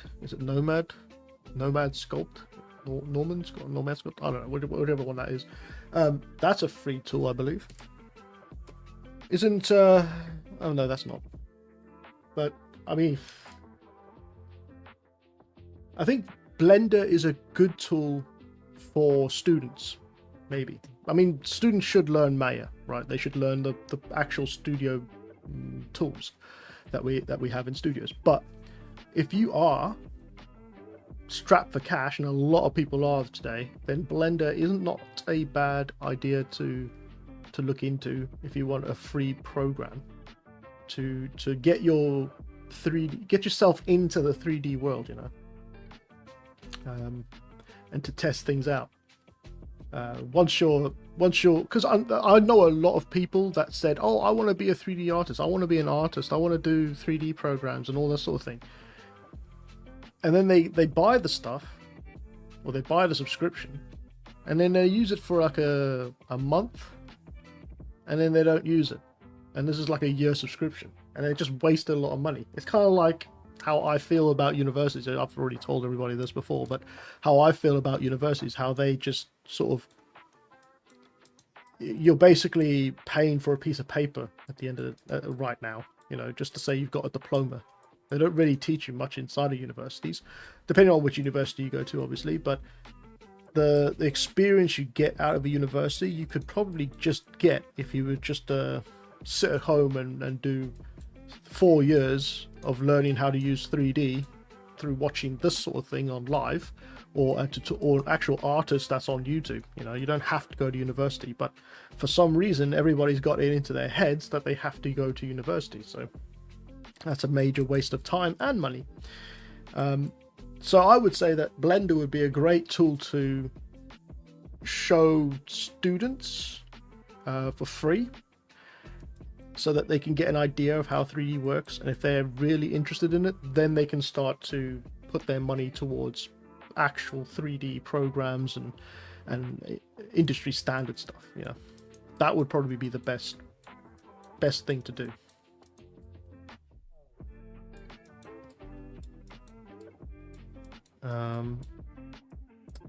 Nomad Sculpt? Nomad Sculpt? I don't know, whatever one that is. That's a free tool, I believe. Isn't oh no, that's not. But I mean, I think Blender is a good tool for students, maybe. I mean, students should learn Maya, right? They should learn the actual studio tools that we have in studios. But if you are strapped for cash, and a lot of people are today, then Blender isn't not a bad idea to look into if you want a free program to get your 3D, get yourself into the 3D world, you know, and to test things out. Once you're, because I know a lot of people that said, oh, I want to be a 3D artist, I want to be an artist, I want to do 3D programs and all that sort of thing. And then they buy the stuff, or they buy the subscription, and then they use it for like a month, and then they don't use it. And this is like a year subscription, and they just wasted a lot of money. It's kind of like how I feel about universities. I've already told everybody this before, but how I feel about universities, how they just sort of, you're basically paying for a piece of paper at the end of right now, you know, just to say you've got a diploma. They don't really teach you much inside of universities, depending on which university you go to, obviously, but the experience you get out of a university, you could probably just get if you would just sit at home and do 4 years of learning how to use 3D through watching this sort of thing on live, or actual artists that's on YouTube. You know, you don't have to go to university, but for some reason everybody's got it into their heads that they have to go to university, so that's a major waste of time and money. So I would say that Blender would be a great tool to show students for free, so that they can get an idea of how 3D works, and if they're really interested in it, then they can start to put their money towards actual 3D programs and industry standard stuff. You know, that would probably be the best thing to do.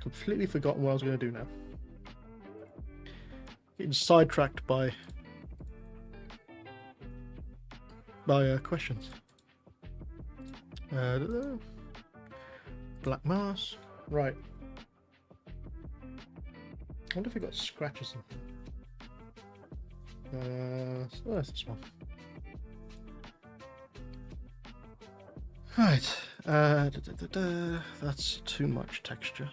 Completely forgotten what I was going to do now. Getting sidetracked by questions. Black mass, right? I wonder if we got scratches in here. Oh, that's this one. Right. That's too much texture.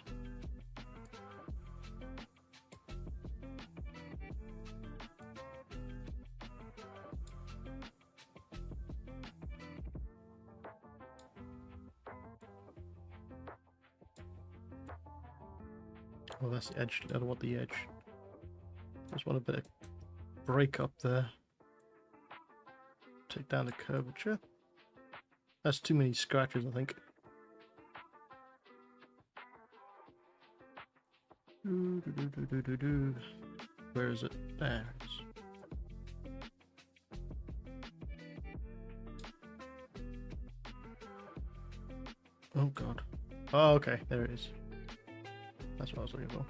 Oh, that's the edge. I don't want the edge. Just want a bit of break up there. Take down the curvature. That's too many scratches, I think. Where is it? There it is. Oh god. Oh, okay, there it is. That's what I was looking for.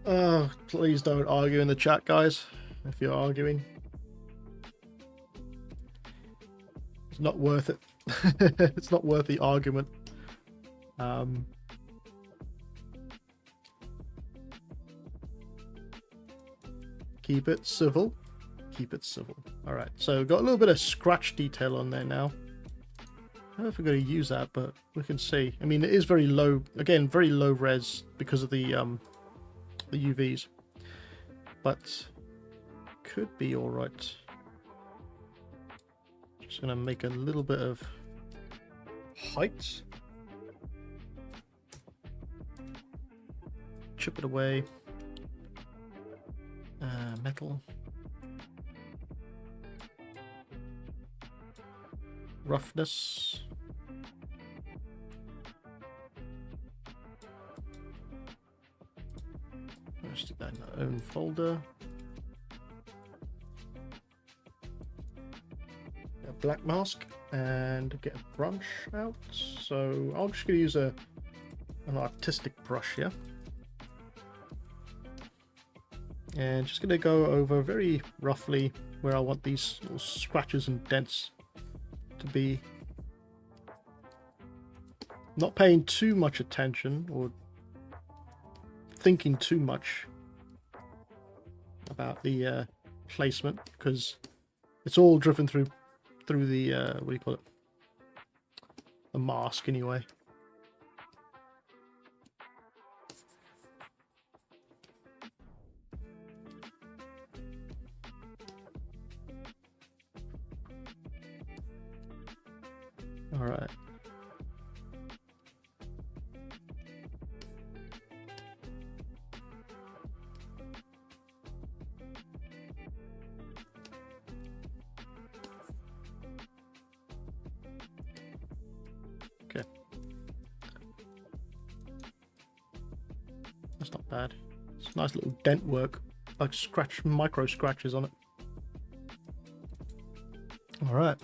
Oh, please don't argue in the chat, guys. If you're arguing, it's not worth it. It's not worth the argument. Keep it civil. Keep it civil. All right. So we've got a little bit of scratch detail on there now. I don't know if we're going to use that, but we can see. I mean, it is very low. Again, very low res because of the UVs, but could be all right. Just going to make a little bit of height. Chip it away. Metal. Roughness. Let's do that in our own folder. A black mask and get a brush out. So I'm just going to use an artistic brush here. And just going to go over very roughly where I want these little scratches and dents to be. Not paying too much attention or thinking too much about the placement, because it's all driven through the what do you call it? The mask anyway. All right. Okay. That's not bad. It's a nice little dent work, like micro scratches on it. All right.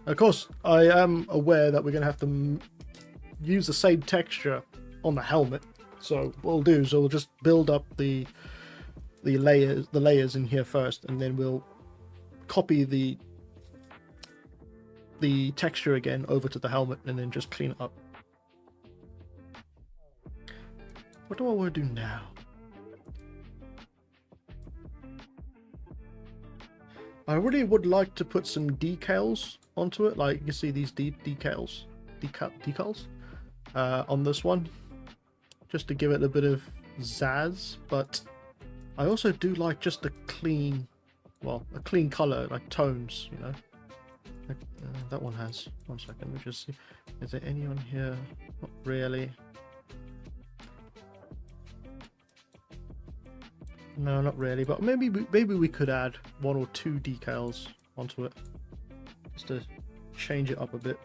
Of course, I am aware that we're going to have to use the same texture on the helmet. So what we'll do is we'll just build up the layers in here first, and then we'll copy the texture again over to the helmet, and then just clean it up. What do I want to do now? I really would like to put some decals onto it, like you can see these decals on this one, just to give it a bit of zazz. But I also do like just a clean color, like tones, you know. Like, that one has, one second, let me just see, is there any on here? Not really. No, not really, but maybe we could add one or two decals onto it, just to change it up a bit.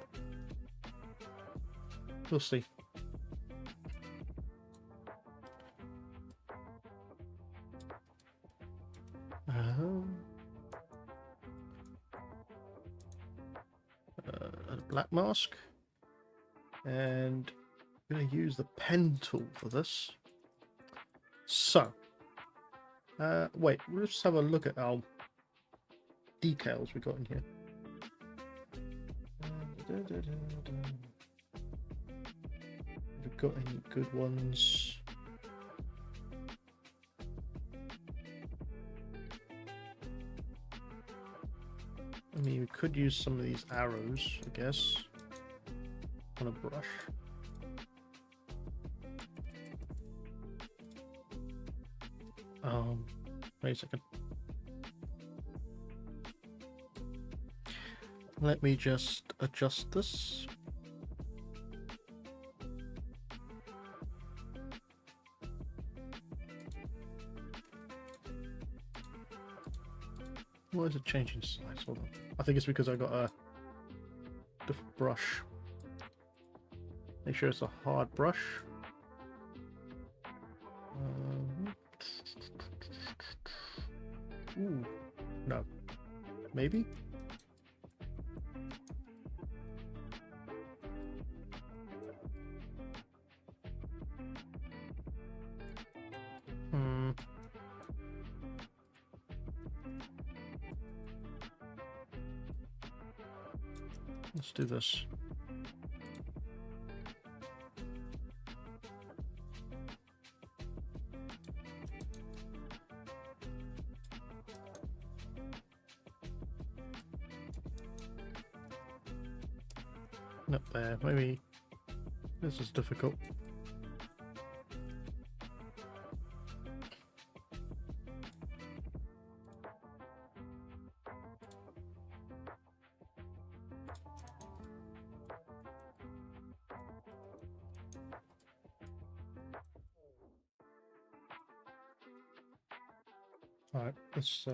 We'll see. A black mask, and I'm going to use the pen tool for this. So, wait, let's have a look at our decals we got in here. Have we got any good ones? I mean, we could use some of these arrows, I guess, on a brush. Wait a second. Let me just adjust this. Why is it changing size? Hold on. I think it's because I got a different brush. Make sure it's a hard brush. Ooh, no. Maybe? Let's do this. Not there. Maybe this is difficult. All right, let's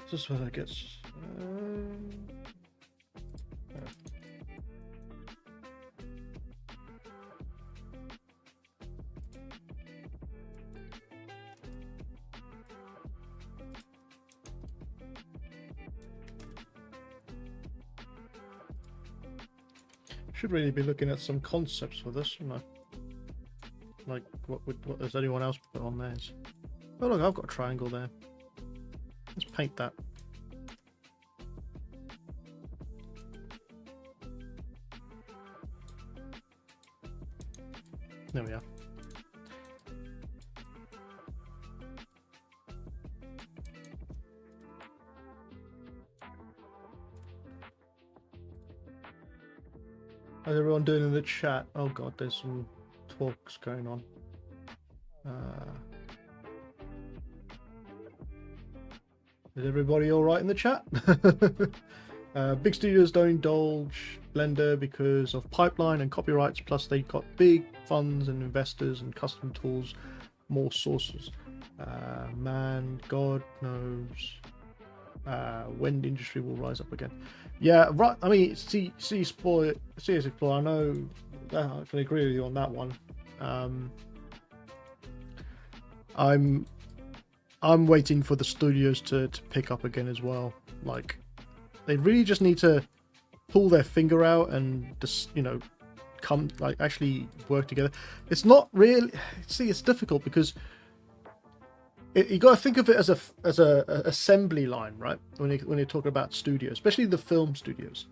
just where that gets should really be looking at some concepts for this, shouldn't I? Like what does anyone else put on theirs? Oh look, I've got a triangle there. Let's paint that. There we are. How's everyone doing in the chat? Oh god, there's some talks going on. Is everybody all right in the chat? Big studios don't indulge Blender because of pipeline and copyrights, plus they got big funds and investors and custom tools, more sources. Man, God knows when the industry will rise up again. Yeah, right. I mean, CS Explorer, I know I can agree with you on that one. I'm waiting for the studios to pick up again as well. Like, they really just need to pull their finger out and just, you know, come, like, actually work together. It's not really, see, it's difficult because you got to think of it as a assembly line, right? When you're talking about studios, especially the film studios,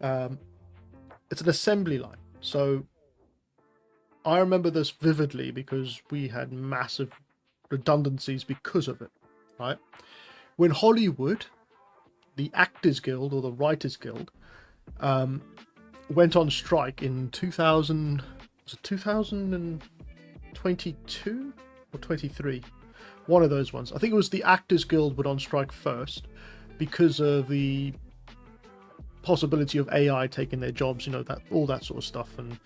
it's an assembly line. So I remember this vividly because we had massive redundancies because of it, right? When Hollywood, the Actors Guild or the Writers Guild, went on strike in 2000, was it 2022 or 23? One of those ones. I think it was the Actors Guild went on strike first because of the possibility of AI taking their jobs, you know, that all that sort of stuff, and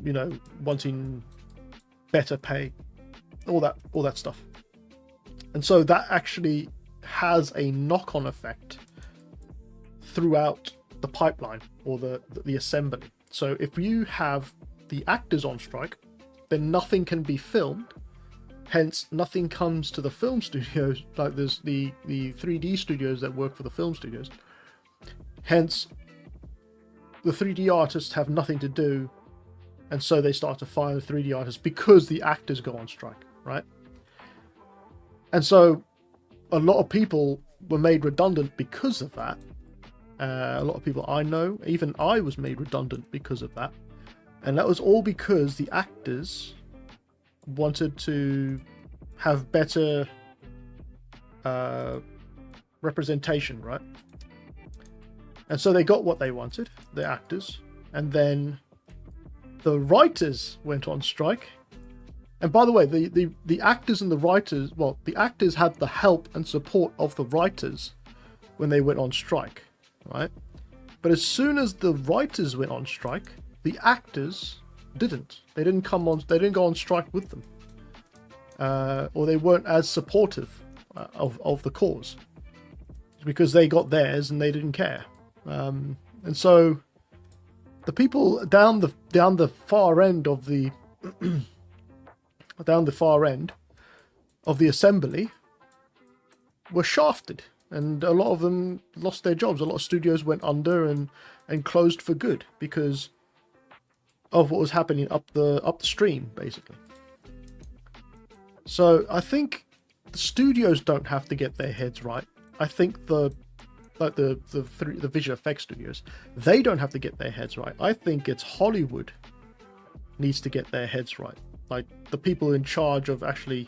you know, wanting better pay, all that stuff. And so that actually has a knock-on effect throughout the pipeline or the assembly. So if you have the actors on strike, then nothing can be filmed. Hence, nothing comes to the film studios, like there's the 3D studios that work for the film studios. Hence, the 3D artists have nothing to do, and so they start to fire the 3D artists because the actors go on strike, right? And so, a lot of people were made redundant because of that. A lot of people I know, even I was made redundant because of that. And that was all because the actors wanted to have better representation, right? And so they got what they wanted, the actors, and then the writers went on strike. And by the way, the actors and the writers, well, the actors had the help and support of the writers when they went on strike, right? But as soon as the writers went on strike, the actors didn't. They didn't come on. They didn't go on strike with them, or they weren't as supportive of the cause because they got theirs and they didn't care. And so the people down the far end of the assembly were shafted, and a lot of them lost their jobs. A lot of studios went under and closed for good because of what was happening up the stream, basically. So I think the studios don't have to get their heads right. I think the visual effects studios, they don't have to get their heads right. I think it's Hollywood needs to get their heads right. Like the people in charge of actually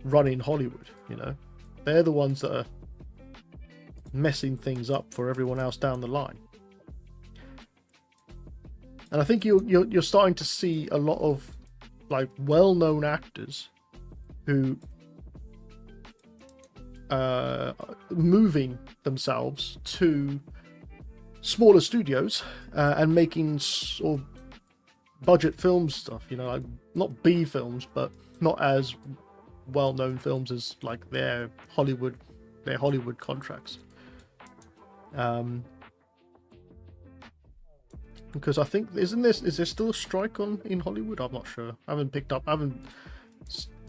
running Hollywood, you know, they're the ones that are messing things up for everyone else down the line. And I think you're starting to see a lot of like well-known actors who moving themselves to smaller studios and making sort of budget film stuff, you know, like not B films, but not as well-known films as like their Hollywood contracts. Because I think is there still a strike on in Hollywood? I'm not sure. I haven't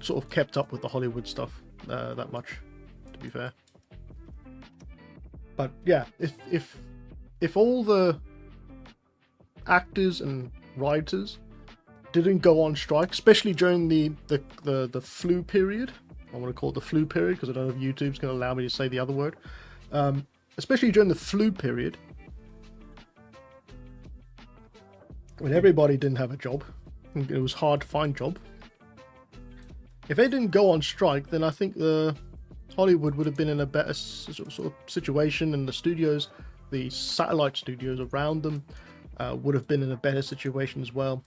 sort of kept up with the Hollywood stuff that much, to be fair. But yeah, if all the actors and writers didn't go on strike, especially during the flu period, I want to call it the flu period because I don't know if YouTube's going to allow me to say the other word. Especially during the flu period, when everybody didn't have a job, it was hard to find a job. If they didn't go on strike, then I think the Hollywood would have been in a better sort of situation, and the studios, the satellite studios around them, would have been in a better situation as well.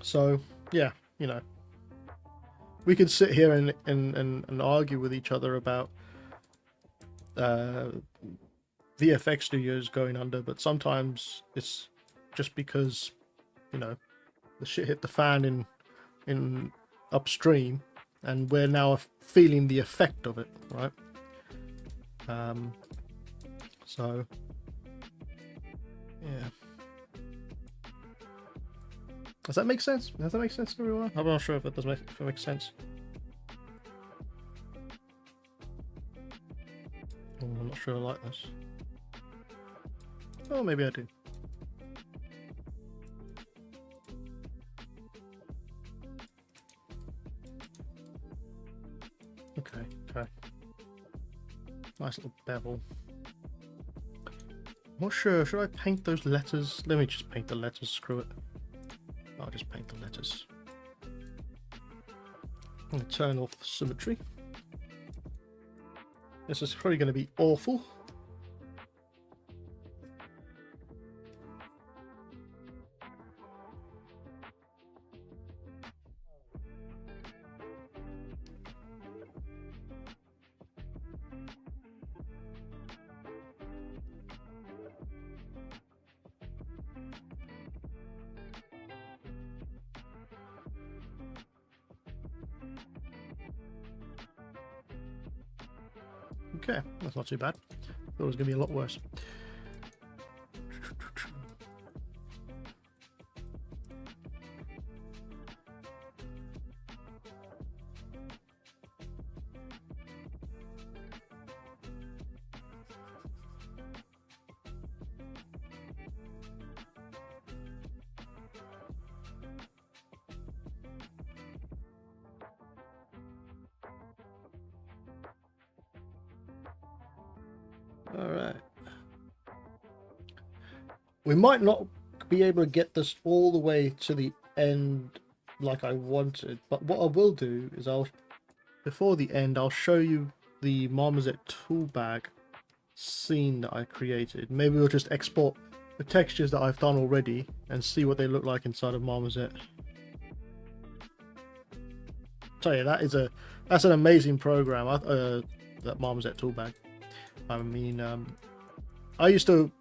So yeah, you know, we could sit here and argue with each other about VFX studios going under, but sometimes it's just because, you know, the shit hit the fan in upstream, and we're now feeling the effect of it, right? So yeah. Does that make sense? Does that make sense to everyone? I'm not sure if it makes sense. Oh, I'm not sure I like this. Oh, maybe I do. Okay. Nice little bevel. I'm not sure. Should I paint those letters? Let me just paint the letters. Screw it. I'll just paint the letters. I'm going to turn off symmetry. This is probably going to be awful. Okay, that's not too bad. Thought it was going to be a lot worse. Alright. We might not be able to get this all the way to the end like I wanted, but what I will do is before the end, I'll show you the Marmoset tool bag scene that I created. Maybe we'll just export the textures that I've done already and see what they look like inside of Marmoset. Tell you, that's an amazing program, that Marmoset tool bag. I mean, I used to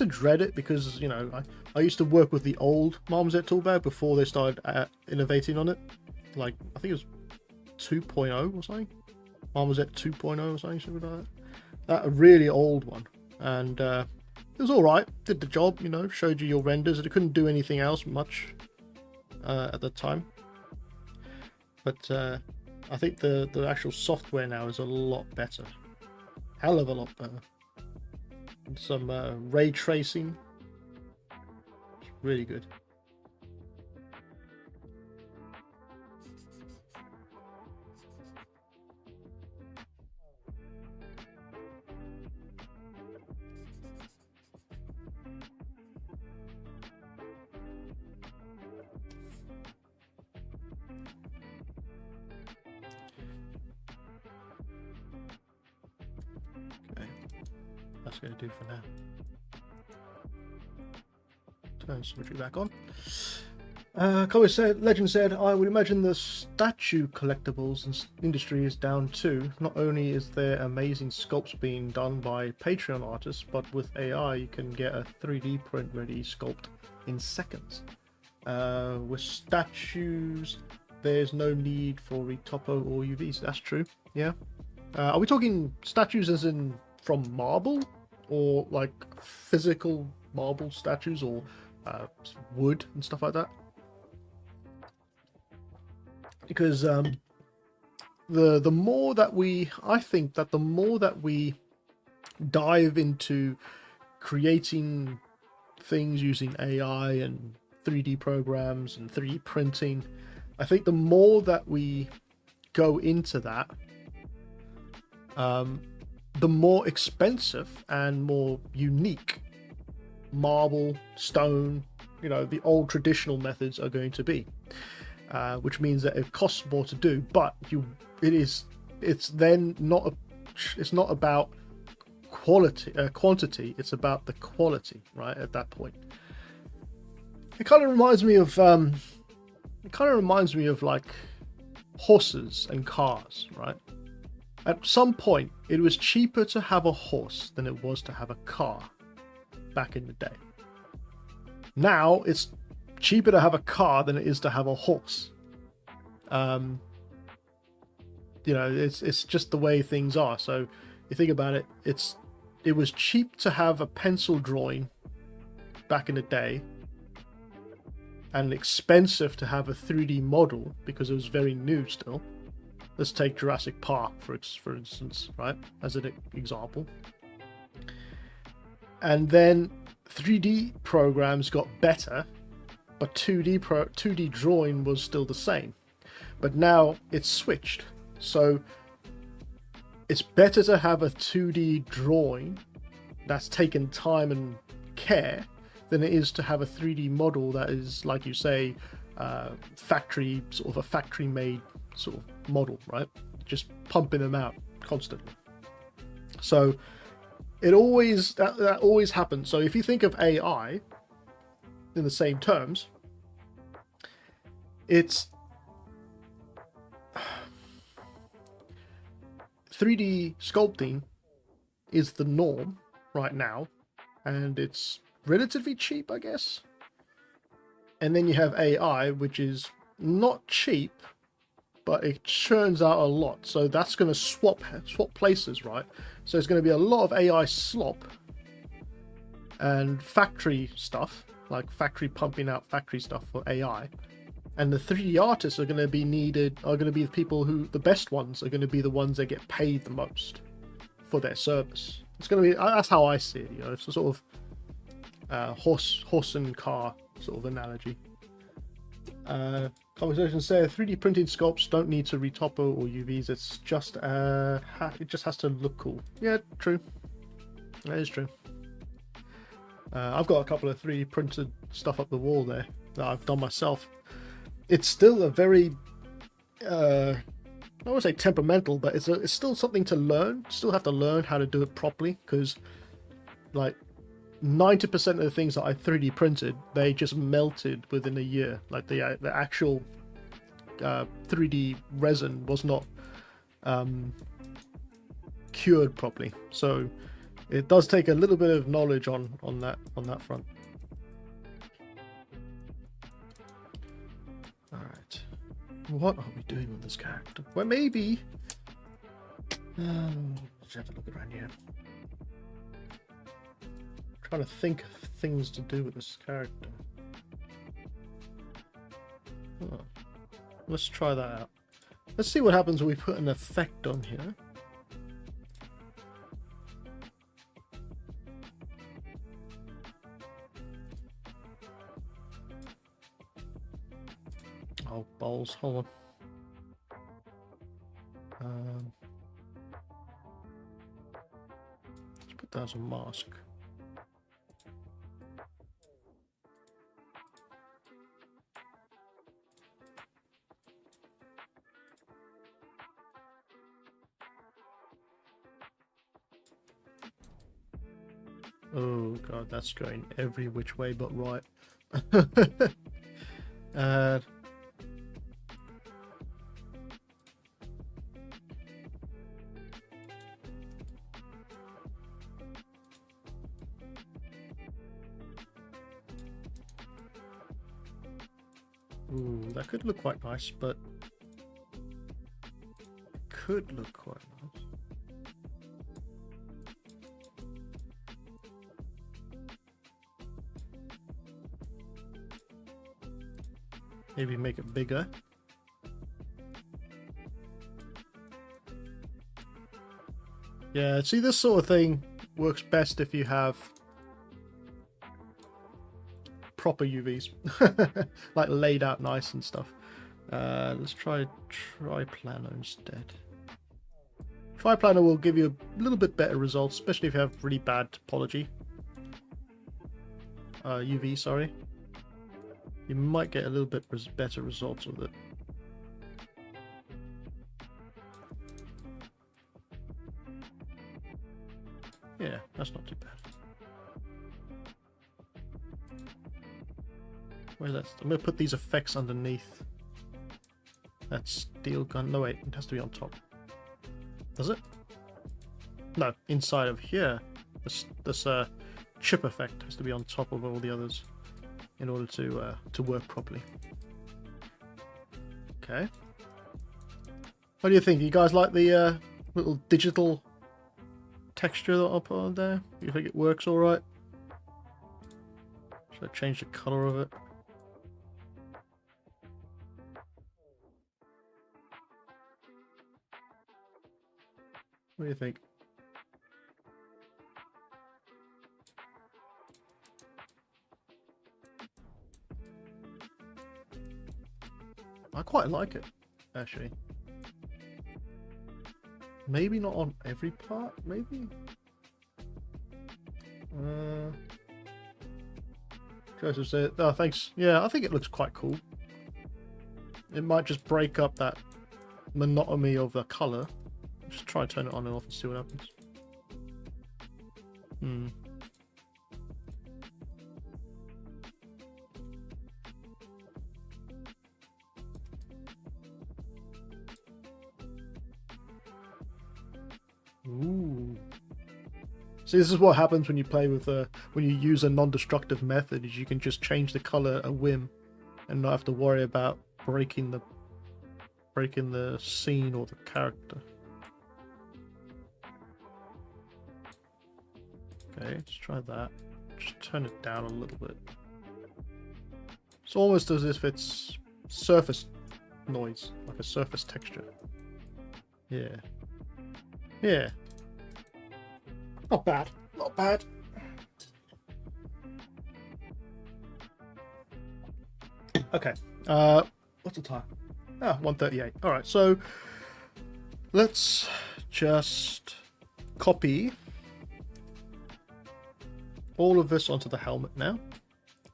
dread it because, you know, I used to work with the old Marmoset toolbag before they started innovating on it. Like, I think it was 2.0 or something. Marmoset 2.0 or something like that. That a really old one, and it was all right. Did the job, you know, showed you your renders. It couldn't do anything else much at the time. But I think the actual software now is a lot better. Hell of a lot better. Some ray tracing. It's really good. That's going to do for now. Turn symmetry back on. Legend said, I would imagine the statue collectibles industry is down too. Not only is there amazing sculpts being done by Patreon artists, but with AI you can get a 3D print ready sculpt in seconds. With statues, there's no need for retopo or UVs. That's true, yeah. Are we talking statues as in from marble? Or like physical marble statues or wood and stuff like that? Because the more that I think that the more that we dive into creating things using AI and 3D programs and 3D printing, I think the more that we go into that, the more expensive and more unique marble, stone, the old traditional methods are going to be. Which means that it costs more to do, but it's not about quantity, it's about the quality, right? At that point, it kind of reminds me of like horses and cars, right? At some point, it was cheaper to have a horse than it was to have a car back in the day. Now it's cheaper to have a car than it is to have a horse. It's just the way things are. So you think about it, it was cheap to have a pencil drawing back in the day and expensive to have a 3D model because it was very new still. Let's take Jurassic Park for instance, right, as an example. And then 3D programs got better, but 2D drawing was still the same. But now it's switched. So it's better to have a 2D drawing that's taken time and care than it is to have a 3D model that is, like you say, factory made sort of model, right? Just pumping them out constantly. So it always that always happens. So if you think of AI in the same terms, it's 3D sculpting is the norm right now, and it's relatively cheap, I guess. And then you have AI, which is not cheap, but it churns out a lot. So that's going to swap places, right? So it's going to be a lot of AI slop and factory stuff, like factory pumping out factory stuff for AI. And the 3D artists are going to be the people the best ones are going to be the ones that get paid the most for their service. It's going to be, that's how I see it, it's a sort of horse and car sort of analogy. Conversation said 3D printing sculpts don't need to retopo or UVs. It's just it just has to look cool. Yeah, true. That is true. I've got a couple of 3D printed stuff up the wall there that I've done myself. It's still a very I won't say temperamental, but it's still something to learn. Still have to learn how to do it properly, because like 90% of the things that I 3D printed, they just melted within a year. Like the actual 3D resin was not cured properly. So it does take a little bit of knowledge on that front. All right, what are we doing with this character? Well, maybe let's have a look around here. Trying to think of things to do with this character. Oh, let's try that out. Let's see what happens when we put an effect on here. Oh, balls, hold on. Let's put that as a mask. Oh god, that's going every which way but right. Uh, ooh, that could look quite nice, but could look quite nice. Maybe make it bigger. Yeah, see, this sort of thing works best if you have proper UVs, like laid out nice and stuff. Let's try Triplano instead. Triplano will give you a little bit better results, especially if you have really bad topology. UV, sorry. You might get a little bit better results with it. Yeah, that's not too bad. Where's that? I'm going to put these effects underneath. That steel gun. No, wait, it has to be on top. Does it? No, inside of here. This chip effect has to be on top of all the others in order to work properly. Okay. What do you think? You guys like the little digital texture that I'll put on there? You think it works all right? Should I change the color of it? What do you think? I quite like it, actually. Maybe not on every part, maybe? Joseph said, oh, thanks. Yeah, I think it looks quite cool. It might just break up that monotony of the color. Just try and turn it on and off and see what happens. Ooh. See, this is what happens when you play with when you use a non-destructive method. Is you can just change the color at whim, and not have to worry about breaking the scene or the character. Okay, let's try that. Just turn it down a little bit. It's almost as if it's surface noise, like a surface texture. Yeah. Yeah. Not bad. Not bad. Okay. What's the time? Ah, 1:38. Alright, so let's just copy all of this onto the helmet now.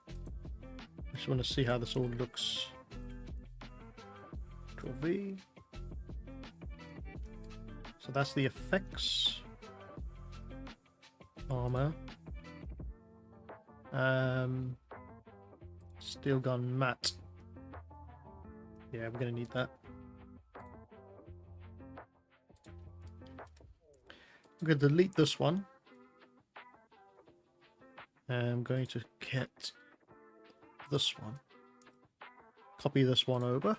I just want to see how this all looks. Control V. So that's the effects. Armor. Steel gun matte. Yeah, we're going to need that. I'm going to delete this one. I'm going to get this one. Copy this one over.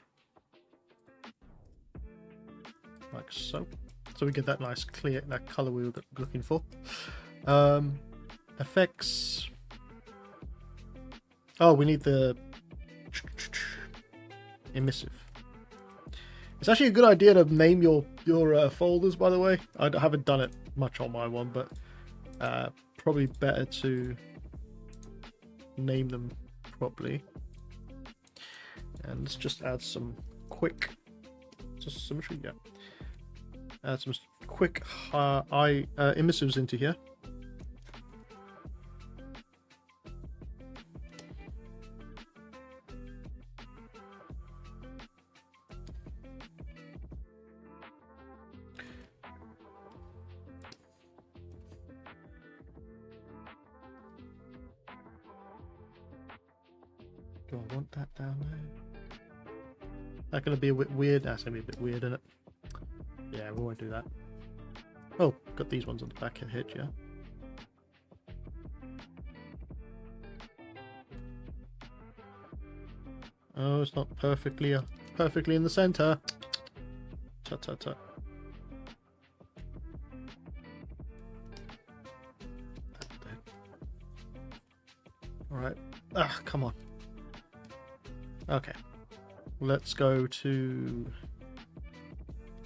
Like so. So we get that nice clear, that color we were looking for. Effects. Oh, we need the emissive. It's actually a good idea to name your folders, by the way. I haven't done it much on my one, but probably better to name them properly. And let's just add some quick symmetry. Yeah, add some quick emissives into here. Do I want that down there? That's gonna be a bit weird. That's gonna be a bit weird, isn't it? Yeah, we won't do that. Oh, got these ones on the back of the hitch, yeah. Oh, it's not perfectly in the center. Tut tut tut. All right. Ah, come on. Okay. Let's go to.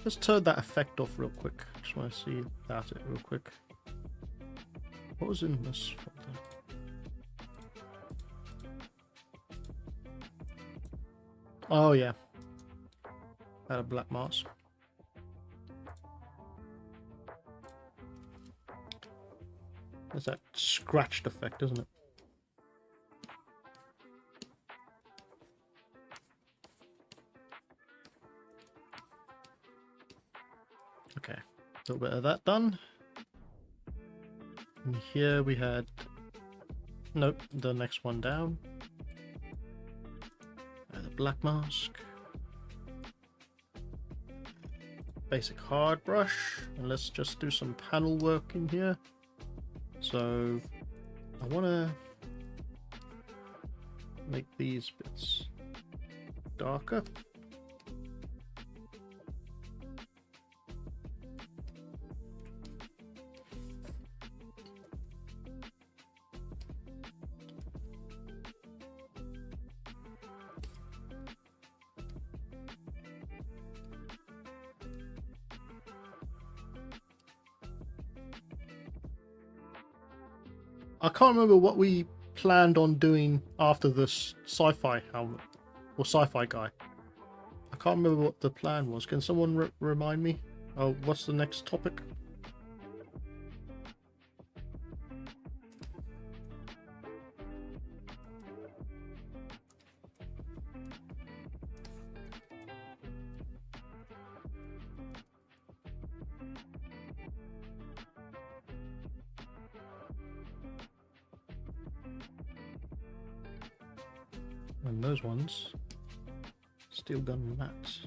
Let's turn that effect off real quick. Just want to see about it real quick. What was in this folder? Oh yeah. Had a black mask. There's that scratched effect, isn't it? Okay, a little bit of that done. And here we had, nope, the next one down. The black mask. Basic hard brush. And let's just do some panel work in here. So I want to make these bits darker. I can't remember what we planned on doing after this sci-fi helmet or sci-fi guy. I can't remember what the plan was. Can someone remind me? Oh, what's the next topic? And those ones, steel gun mats.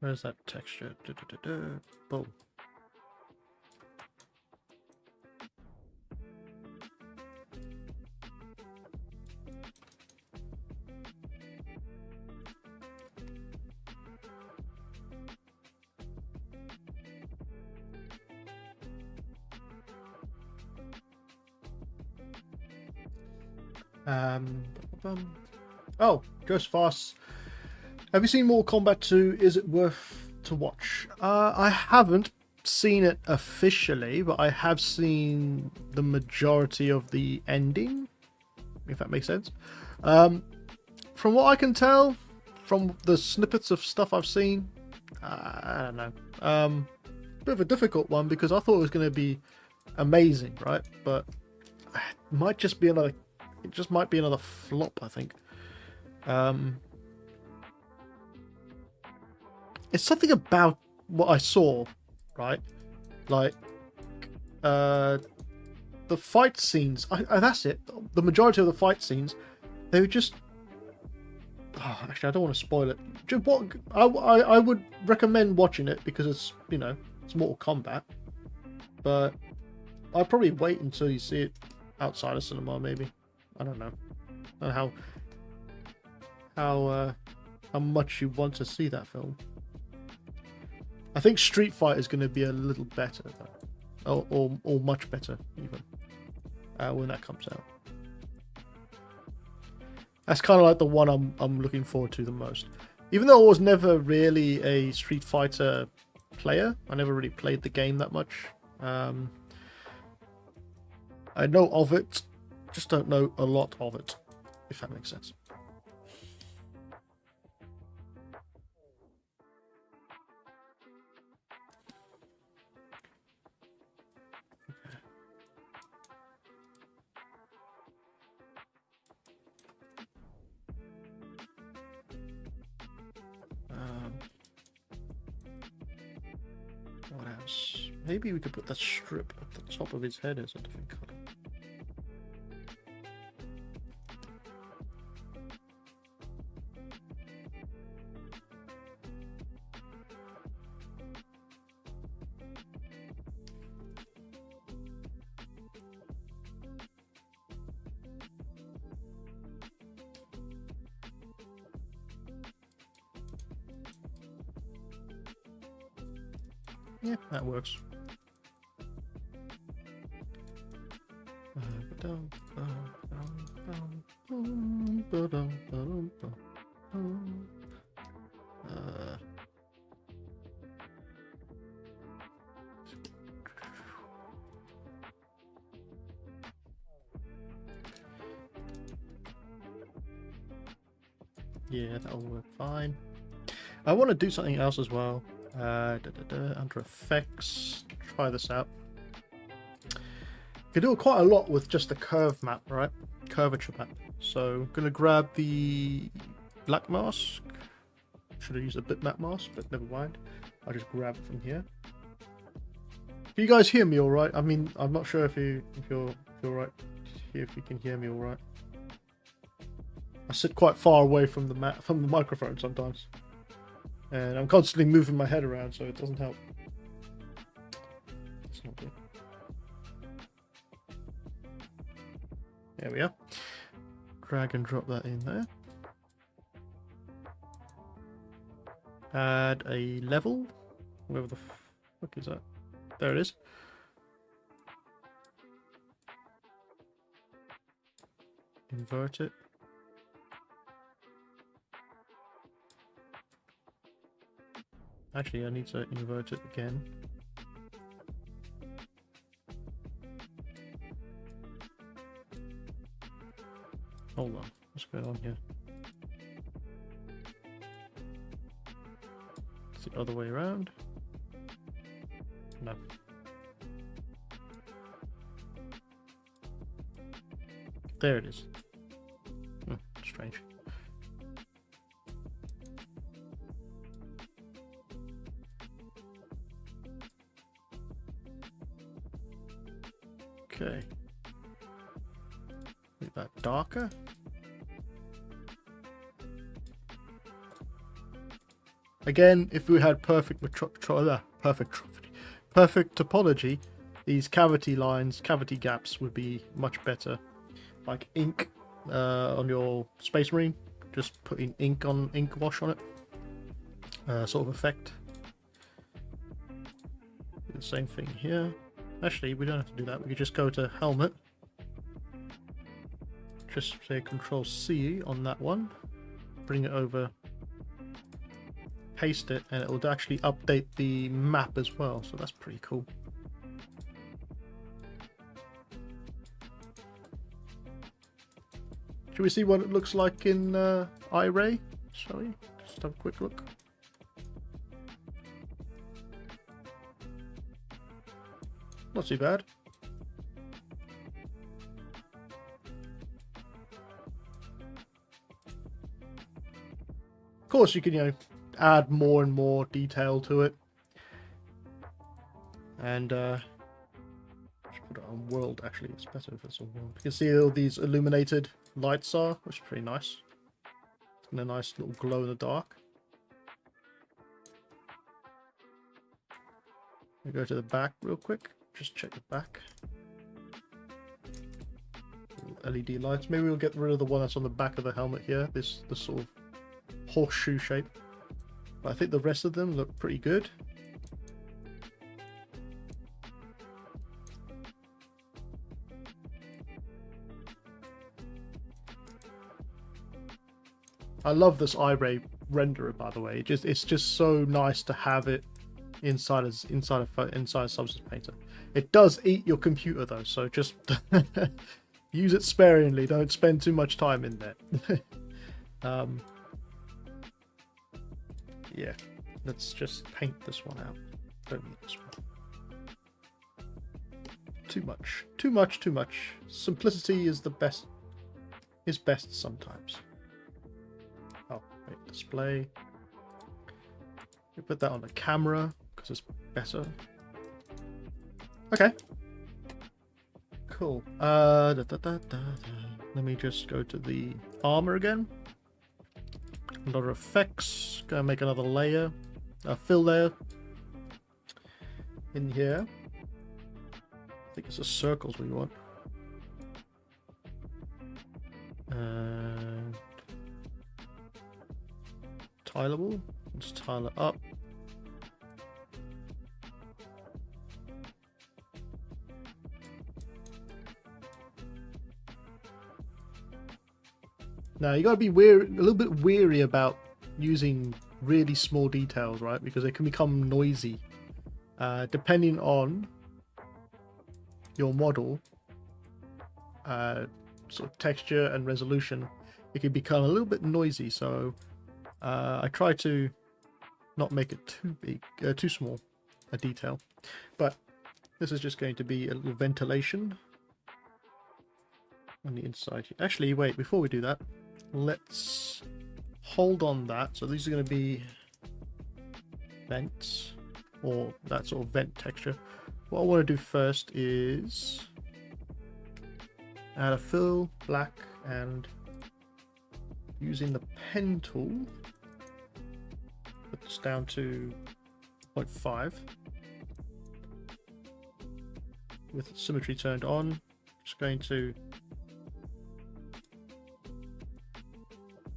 Where's that texture? Boom. Oh, just fast. Have you seen Mortal Kombat 2? Is it worth to watch? I haven't seen it officially, but I have seen the majority of the ending, if that makes sense. From what I can tell, from the snippets of stuff I've seen, I don't know. Bit of a difficult one because I thought it was going to be amazing, right? But it might just be another. It just might be another flop, I think. It's something about what I saw, right? Like, the fight scenes. That's it. The majority of the fight scenes, they were just. Oh, actually, I don't want to spoil it. Just what I would recommend watching it because it's it's Mortal Kombat. But I'd probably wait until you see it outside of cinema, maybe. I don't know. I don't know how much you want to see that film. I think Street Fighter is going to be a little better, though. Or much better, even, when that comes out. That's kind of like the one I'm looking forward to the most. Even though I was never really a Street Fighter player, I never really played the game that much. I know of it, Just don't know a lot of it, if that makes sense. What else? Maybe we could put that strip at the top of his head as a different color. Yeah, that works. Yeah, that'll work fine. I want to do something else as well. Under effects, try this out. You can do quite a lot with just the curve map, right? Curvature map. So I'm gonna grab the black mask. Should have used a bitmap mask, but never mind. I'll just grab it from here. Can you guys hear me all right? I mean, I'm not sure if you're right. If you can hear me all right. I sit quite far away from the microphone sometimes. And I'm constantly moving my head around, so it doesn't help. It's not good. There we are. Drag and drop that in there. Add a level. Wherever the fuck is that? There it is. Invert it. Actually, I need to invert it again. Hold on, what's going on here? It's the other way around. No. There it is. Strange. Okay. Make that darker. Again, if we had perfect topology, these cavity lines, cavity gaps would be much better. Like ink on your Space Marine, just putting ink wash on it, sort of effect. Do the same thing here. Actually, we don't have to do that. We could just go to helmet. Just say Control C on that one. Bring it over. Paste it, and it will actually update the map as well. So that's pretty cool. Should we see what it looks like in iRay? Shall we? Just have a quick look. Not too bad. Of course, you can, add more and more detail to it. And just put it on world. Actually, it's better if it's on world. You can see all these illuminated lights are, which is pretty nice. And a nice little glow in the dark. We go to the back real quick. Just check the back. LED lights. Maybe we'll get rid of the one that's on the back of the helmet here. This sort of horseshoe shape. But I think the rest of them look pretty good. I love this iRay renderer, by the way. It's just so nice to have it inside a Substance Painter. It does eat your computer though, so just Use it sparingly. Don't spend too much time in there. Yeah, let's just paint this one out. Don't need this one. Too much. Too much, too much. Simplicity is the best. Is best sometimes. Oh, wait, display. We put that on the camera because it's better. Okay. Cool. Let me just go to the armor again. Another effects. Gonna make another layer. A fill layer. In here. I think it's the circles we want. And tileable. Let's tile it up. Now you gotta be a little bit weary about using really small details, right? Because they can become noisy, depending on your model, sort of texture and resolution. It can become a little bit noisy, so I try to not make it too big, too small a detail. But this is just going to be a little ventilation on the inside. Actually, wait, before we do that, let's hold on that. So these are going to be vents, or that sort of vent texture. What I want to do first is add a fill, black, and using the pen tool, put this down to 0.5 with symmetry turned on. Just going to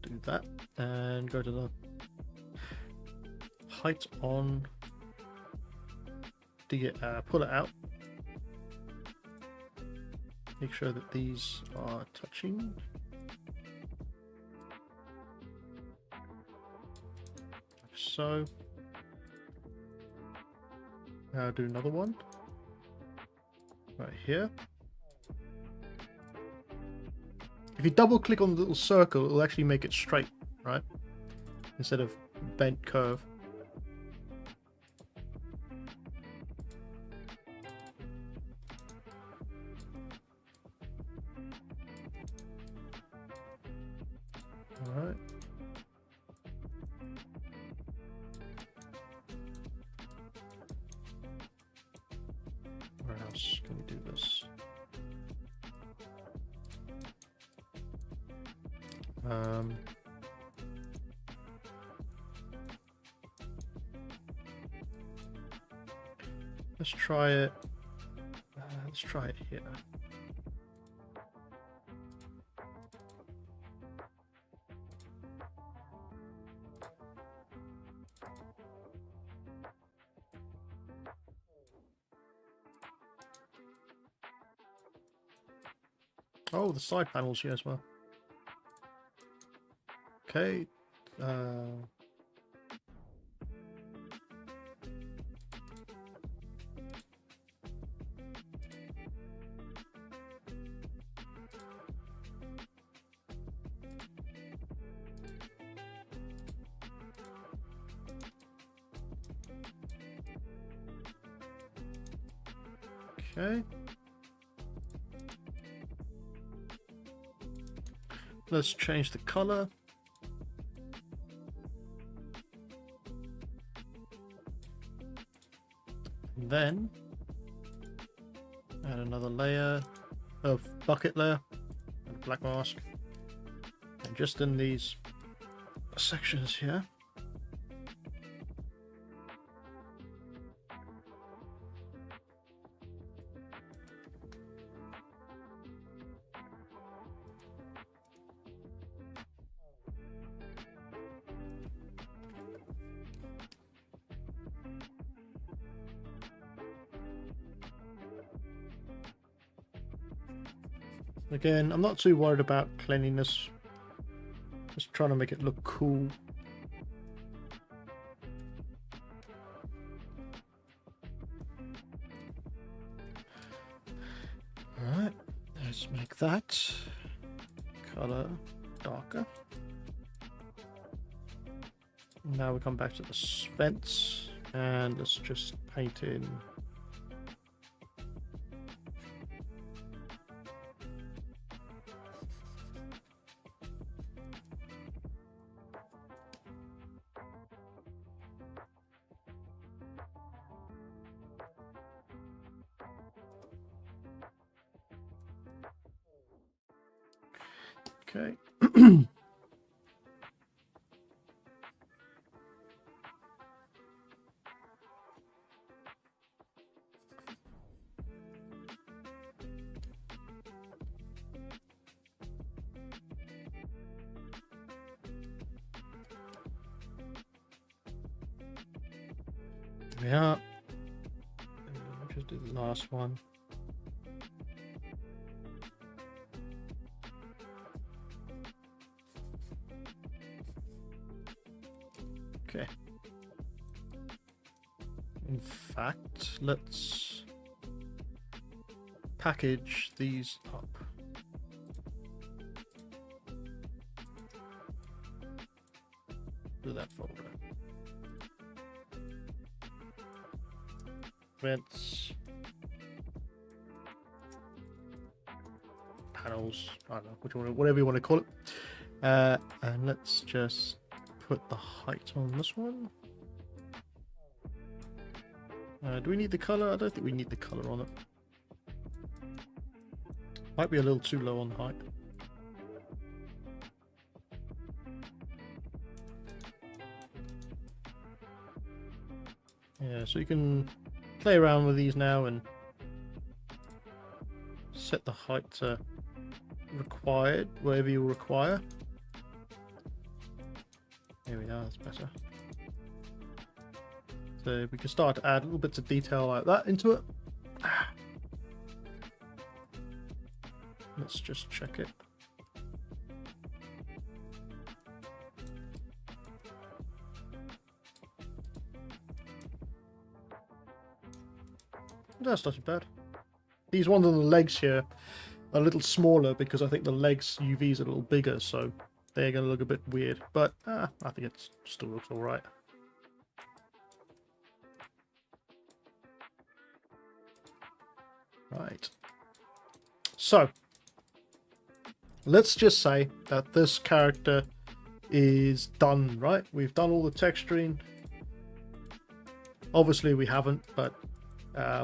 do that and go to the height on, pull it out, make sure that these are touching. Like so. Now do another one right here. If you double click on the little circle, it'll actually make it straight, right? Instead of bent curve. Alright. Where else can we do this? Let's try it. Let's try it here. Oh, the side panels here as well. Okay. Okay. Let's change the color. And then add another layer of bucket layer and black mask. And just in these sections here. Again, I'm not too worried about cleanliness. Just trying to make it look cool. Alright, Let's make that color darker. Now we come back to the vents and let's just paint in okay. Yeah. Just do the last one. Okay. In fact, let's package these up. Do that folder. Vents. Panels. I don't know which one, whatever you want to call it. And let's just put the height on this one. Do we need the color? I don't think we need the color on it. Might be a little too low on the height. Yeah, so you can play around with these now and set the height to required, wherever you require. There we are, that's better. So we can start to add little bits of detail like that into it. Let's just check it. That's not too bad. These ones on the legs here are a little smaller because I think the legs UVs are a little bigger, so they're going to look a bit weird. But I think it still looks alright. Right. So, let's just say that this character is done, right? We've done all the texturing. Obviously we haven't, but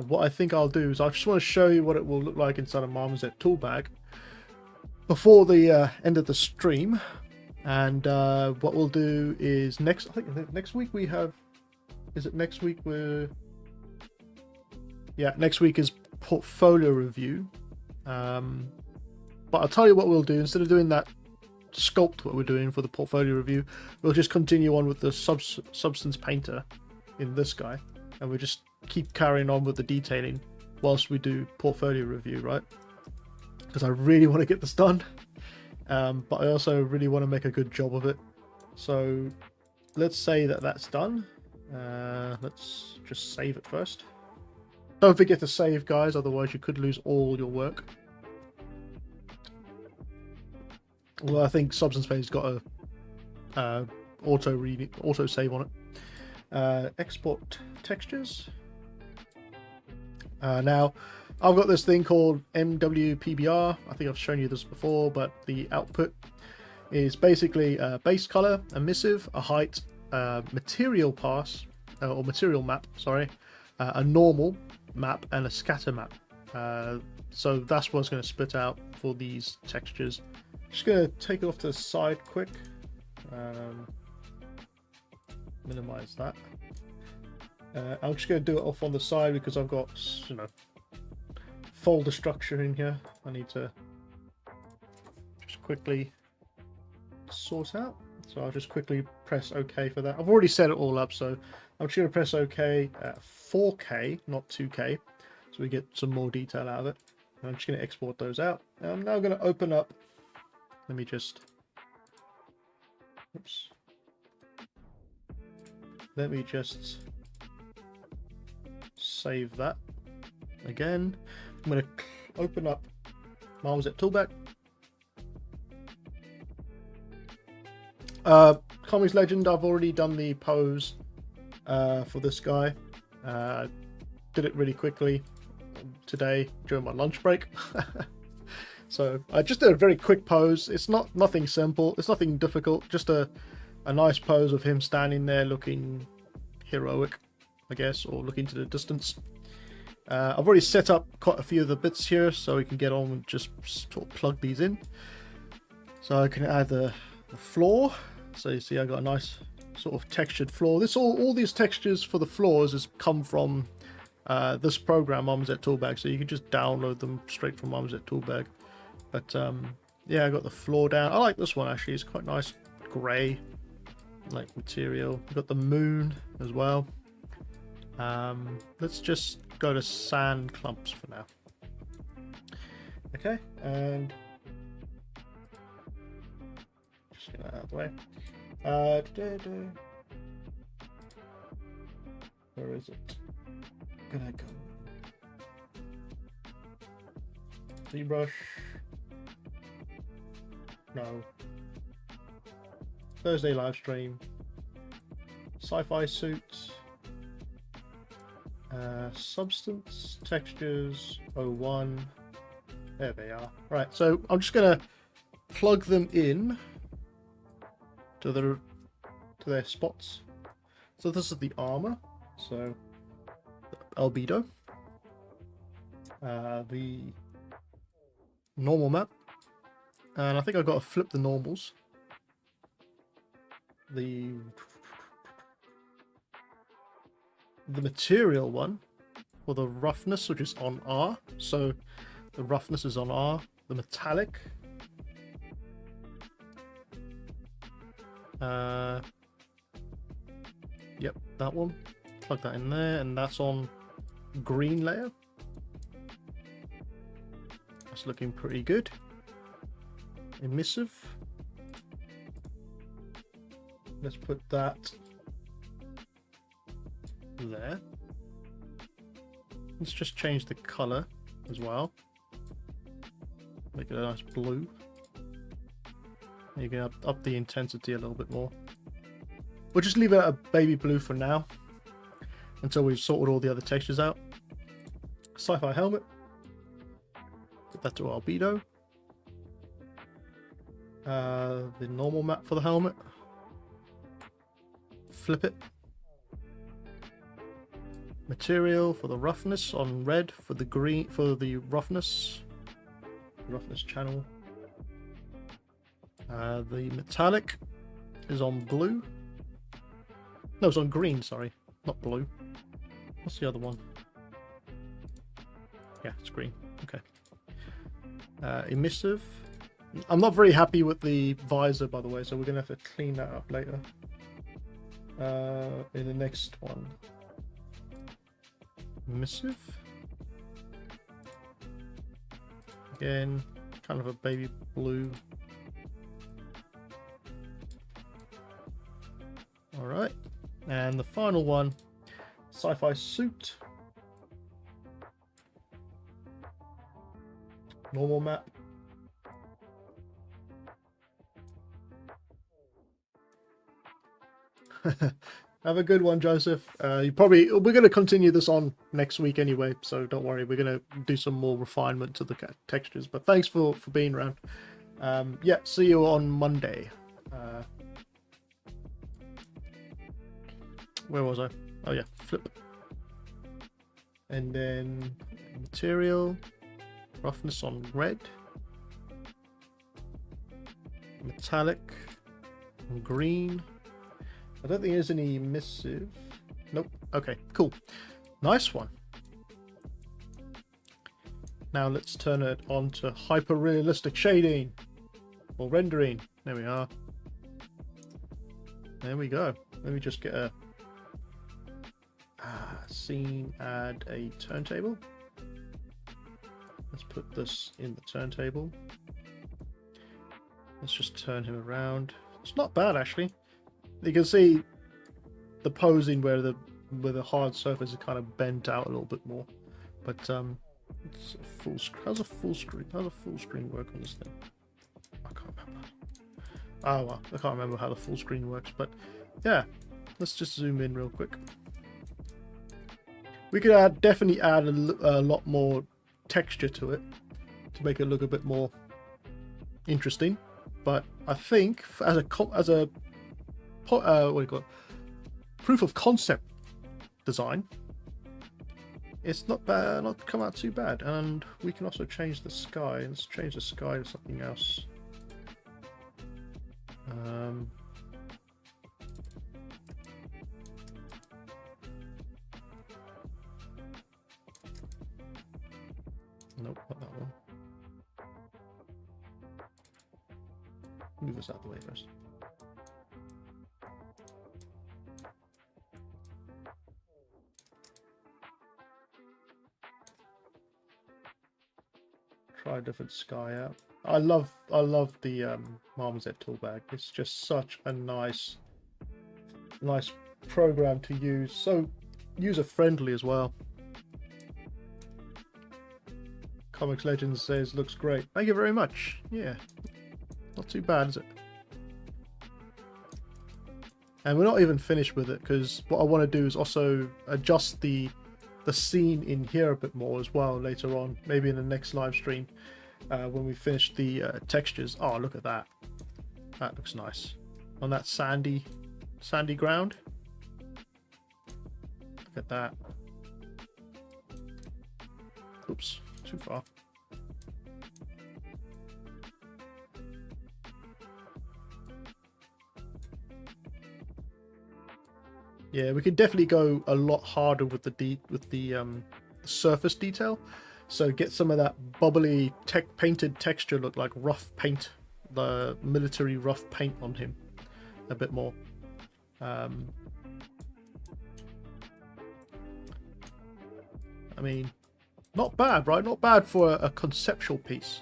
what I think I'll do is I just want to show you what it will look like inside a Marmoset tool bag before the end of the stream. And what we'll do is I think next week we have, is it next week next week is portfolio review. But I'll tell you what we'll do. Instead of doing that sculpt what we're doing for the portfolio review, we'll just continue on with the substance painter in this guy, and we'll just keep carrying on with the detailing whilst we do portfolio review, right? Because I really want to get this done, but I also really want to make a good job of it. So let's say that that's done. Let's just save it first. Don't forget to save, guys, otherwise you could lose all your work. Well, I think Substance Paint's got a auto save on it. Export textures. Now, I've got this thing called MWPBR. I think I've shown you this before, but the output is basically a base color, emissive, a height, material pass, or material map, sorry, a normal map, and a scatter map. So that's what's going to spit out for these textures. Just going to take it off to the side quick. Minimize that. I'm just going to do it off on the side because I've got, you know, folder structure in here I need to just quickly sort out. So I'll just quickly press OK for that. I've already set it all up, so I'm just going to press OK at 4K, not 2K, so we get some more detail out of it. And I'm just going to export those out. And I'm now going to open up. Let me just. Oops. Let me just save that again. I'm going to open up Marmoset Toolbag. Comics Legend, I've already done the pose for this guy. Did it really quickly today during my lunch break. So I just did a very quick pose. It's nothing simple, it's nothing difficult, just a nice pose of him standing there looking heroic, I guess, or looking to the distance. I've already set up quite a few of the bits here, so we can get on and just sort of plug these in. So I can add the floor. So you see I got a nice sort of textured floor. All these textures for the floors has come from this program, Marmoset Toolbag, so you can just download them straight from Marmoset Toolbag. But yeah, I got the floor down. I like this one actually, it's quite nice grey like material. We've got the moon as well. Let's just go to sand clumps for now. Okay, and just get that out of the way. Where is it? Gonna go ZBrush. No. Thursday live stream. Sci-fi suits. Substance, textures, 01. There they are. Right, so I'm just gonna plug them in to their spots. So this is the armor. So the albedo. The normal map. And I think I've got to flip the normals. The material one for the roughness, which is on R. So the roughness is on R. The metallic. Yep, that one. Plug that in there, and that's on green layer. That's looking pretty good. Emissive. Let's put that there. Let's just change the color as well. Make it a nice blue. You can up the intensity a little bit more. We'll just leave it a baby blue for now until we've sorted all the other textures out. Sci-fi helmet. Put that to albedo. The normal map for the helmet. Flip it. Material for the roughness on red, for the green for the roughness channel. The metallic is on blue. No, it's on green, sorry, not blue. What's the other one? Yeah, it's green. Okay. Emissive. I'm not very happy with the visor, by the way, so we're gonna have to clean that up later. In the next one. Emissive. Again, kind of a baby blue. Alright. And the final one, sci-fi suit. Normal map. Have a good one, Joseph. We're going to continue this on next week anyway, so don't worry. We're going to do some more refinement to the textures. But thanks for being around. Yeah, see you on Monday. Where was I? Oh yeah, flip. And then material, roughness on red, metallic, and green. I don't think there's any emissive. Nope. Okay, cool. Nice one. Now let's turn it on to hyper realistic shading or rendering. There we are. There we go. Let me just get a scene, add a turntable. Let's put this in the turntable. Let's just turn him around. It's not bad actually. You can see the posing where the hard surface is kind of bent out a little bit more, but It's a full screen. How's a full screen? How's a full screen work on this thing? I can't remember. Oh well, I can't remember how the full screen works, but yeah, let's just zoom in real quick. We could definitely add a lot more texture to it to make it look a bit more interesting. But I think as a what do you call it? Proof of concept design, it's not bad, not come out too bad. And we can also change the sky. Let's change the sky to something else. Nope, not that one. Move this out of the way first. Try a different sky out. I love the Marmoset tool bag. It's just such a nice program to use. So user friendly as well. Comics Legends says looks great. Thank you very much. Yeah, not too bad, is it? And we're not even finished with it, because what I want to do is also adjust the scene in here a bit more as well later on, maybe in the next live stream when we finish the textures. Oh, look at that. That looks nice on that sandy ground. Look at that. Oops, too far. Yeah, we could definitely go a lot harder with the surface detail. So get some of that bubbly painted texture look like rough paint, the military rough paint on him a bit more. I mean, not bad, right? Not bad for a conceptual piece.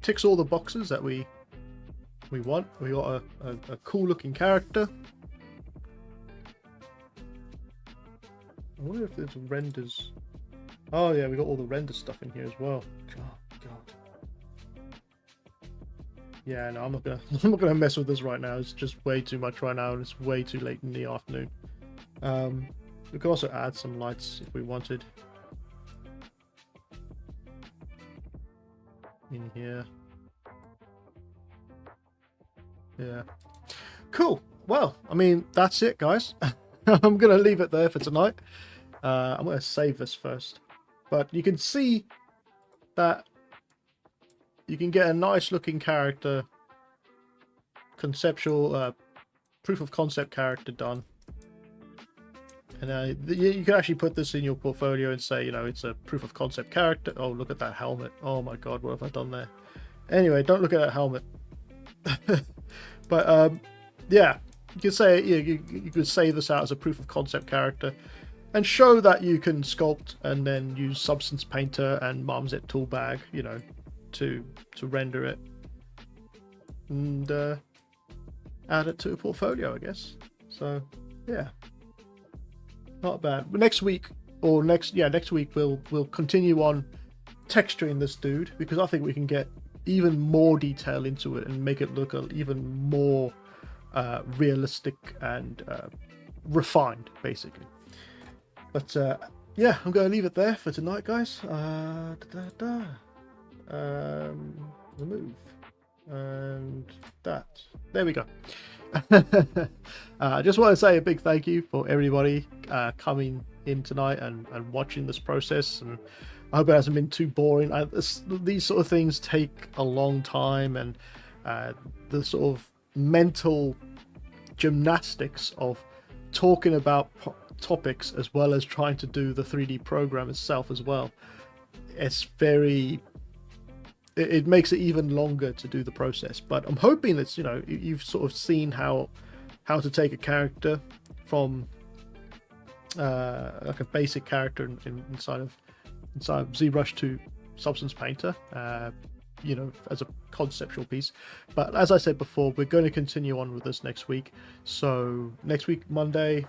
Ticks all the boxes that we want. We got a cool looking character. I wonder if there's renders. Oh yeah, we got all the render stuff in here as well. God. Yeah, no, I'm not gonna mess with this right now. It's just way too much right now, and it's way too late in the afternoon. We could also add some lights if we wanted in here. Yeah, cool. Well, I mean, that's it, guys. I'm gonna leave it there for tonight. I'm gonna save this first, but you can see that you can get a nice looking character, conceptual proof of concept character done, and you can actually put this in your portfolio and say, you know, it's a proof of concept character. Oh, look at that helmet. Oh my god, what have I done there? Anyway, don't look at that helmet. But yeah, you could say you could say this out as a proof of concept character, and show that you can sculpt and then use Substance Painter and Marmoset tool bag, you know, to render it, and add it to a portfolio, I guess. So yeah, not bad. But next week we'll continue on texturing this dude, because I think we can get even more detail into it and make it look even more realistic and refined, basically. But yeah, I'm going to leave it there for tonight, guys. Remove and that. There we go. I just want to say a big thank you for everybody coming in tonight and watching this process, and I hope it hasn't been too boring. These sort of things take a long time, and the sort of mental gymnastics of talking about topics as well as trying to do the 3D program itself as well. It makes it even longer to do the process, but I'm hoping it's, you know, you've sort of seen how to take a character from like a basic character inside of ZBrush to Substance Painter, you know, as a conceptual piece. But as I said before, we're going to continue on with this next week. So next week, Monday,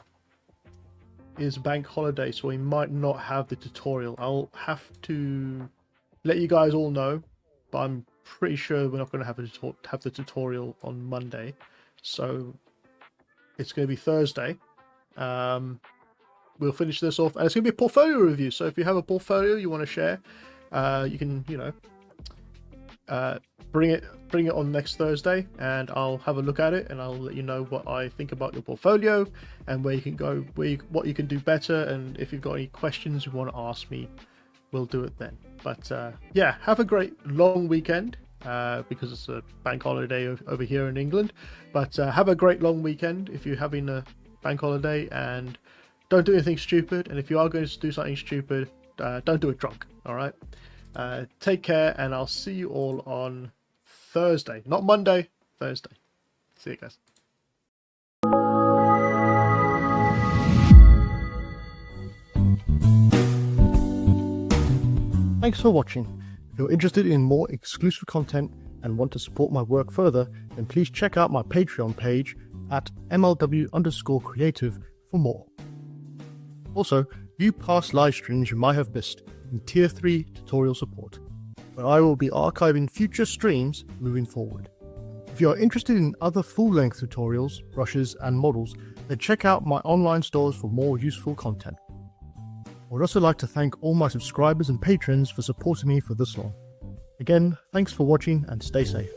is bank holiday, so we might not have the tutorial. I'll have to let you guys all know, but I'm pretty sure we're not going to have the tutorial on Monday, so it's going to be Thursday. We'll finish this off, and it's going to be a portfolio review. So if you have a portfolio you want to share, you can, bring it on next Thursday, and I'll have a look at it, and I'll let you know what I think about your portfolio and where you can go, what you can do better, and if you've got any questions you want to ask me, we'll do it then. But yeah, have a great long weekend, because it's a bank holiday over here in England. But have a great long weekend if you're having a bank holiday, and don't do anything stupid. And if you are going to do something stupid, don't do it drunk. All right. Take care, and I'll see you all on Thursday. Not Monday, Thursday. See you guys. Thanks for watching. If you're interested in more exclusive content and want to support my work further, then please check out my Patreon page at MLW_creative for more. Also, view past live streams you might have missed in Tier 3 tutorial support, where I will be archiving future streams moving forward. If you are interested in other full-length tutorials, brushes and models, then check out my online stores for more useful content. I would also like to thank all my subscribers and patrons for supporting me for this long. Again, thanks for watching and stay safe.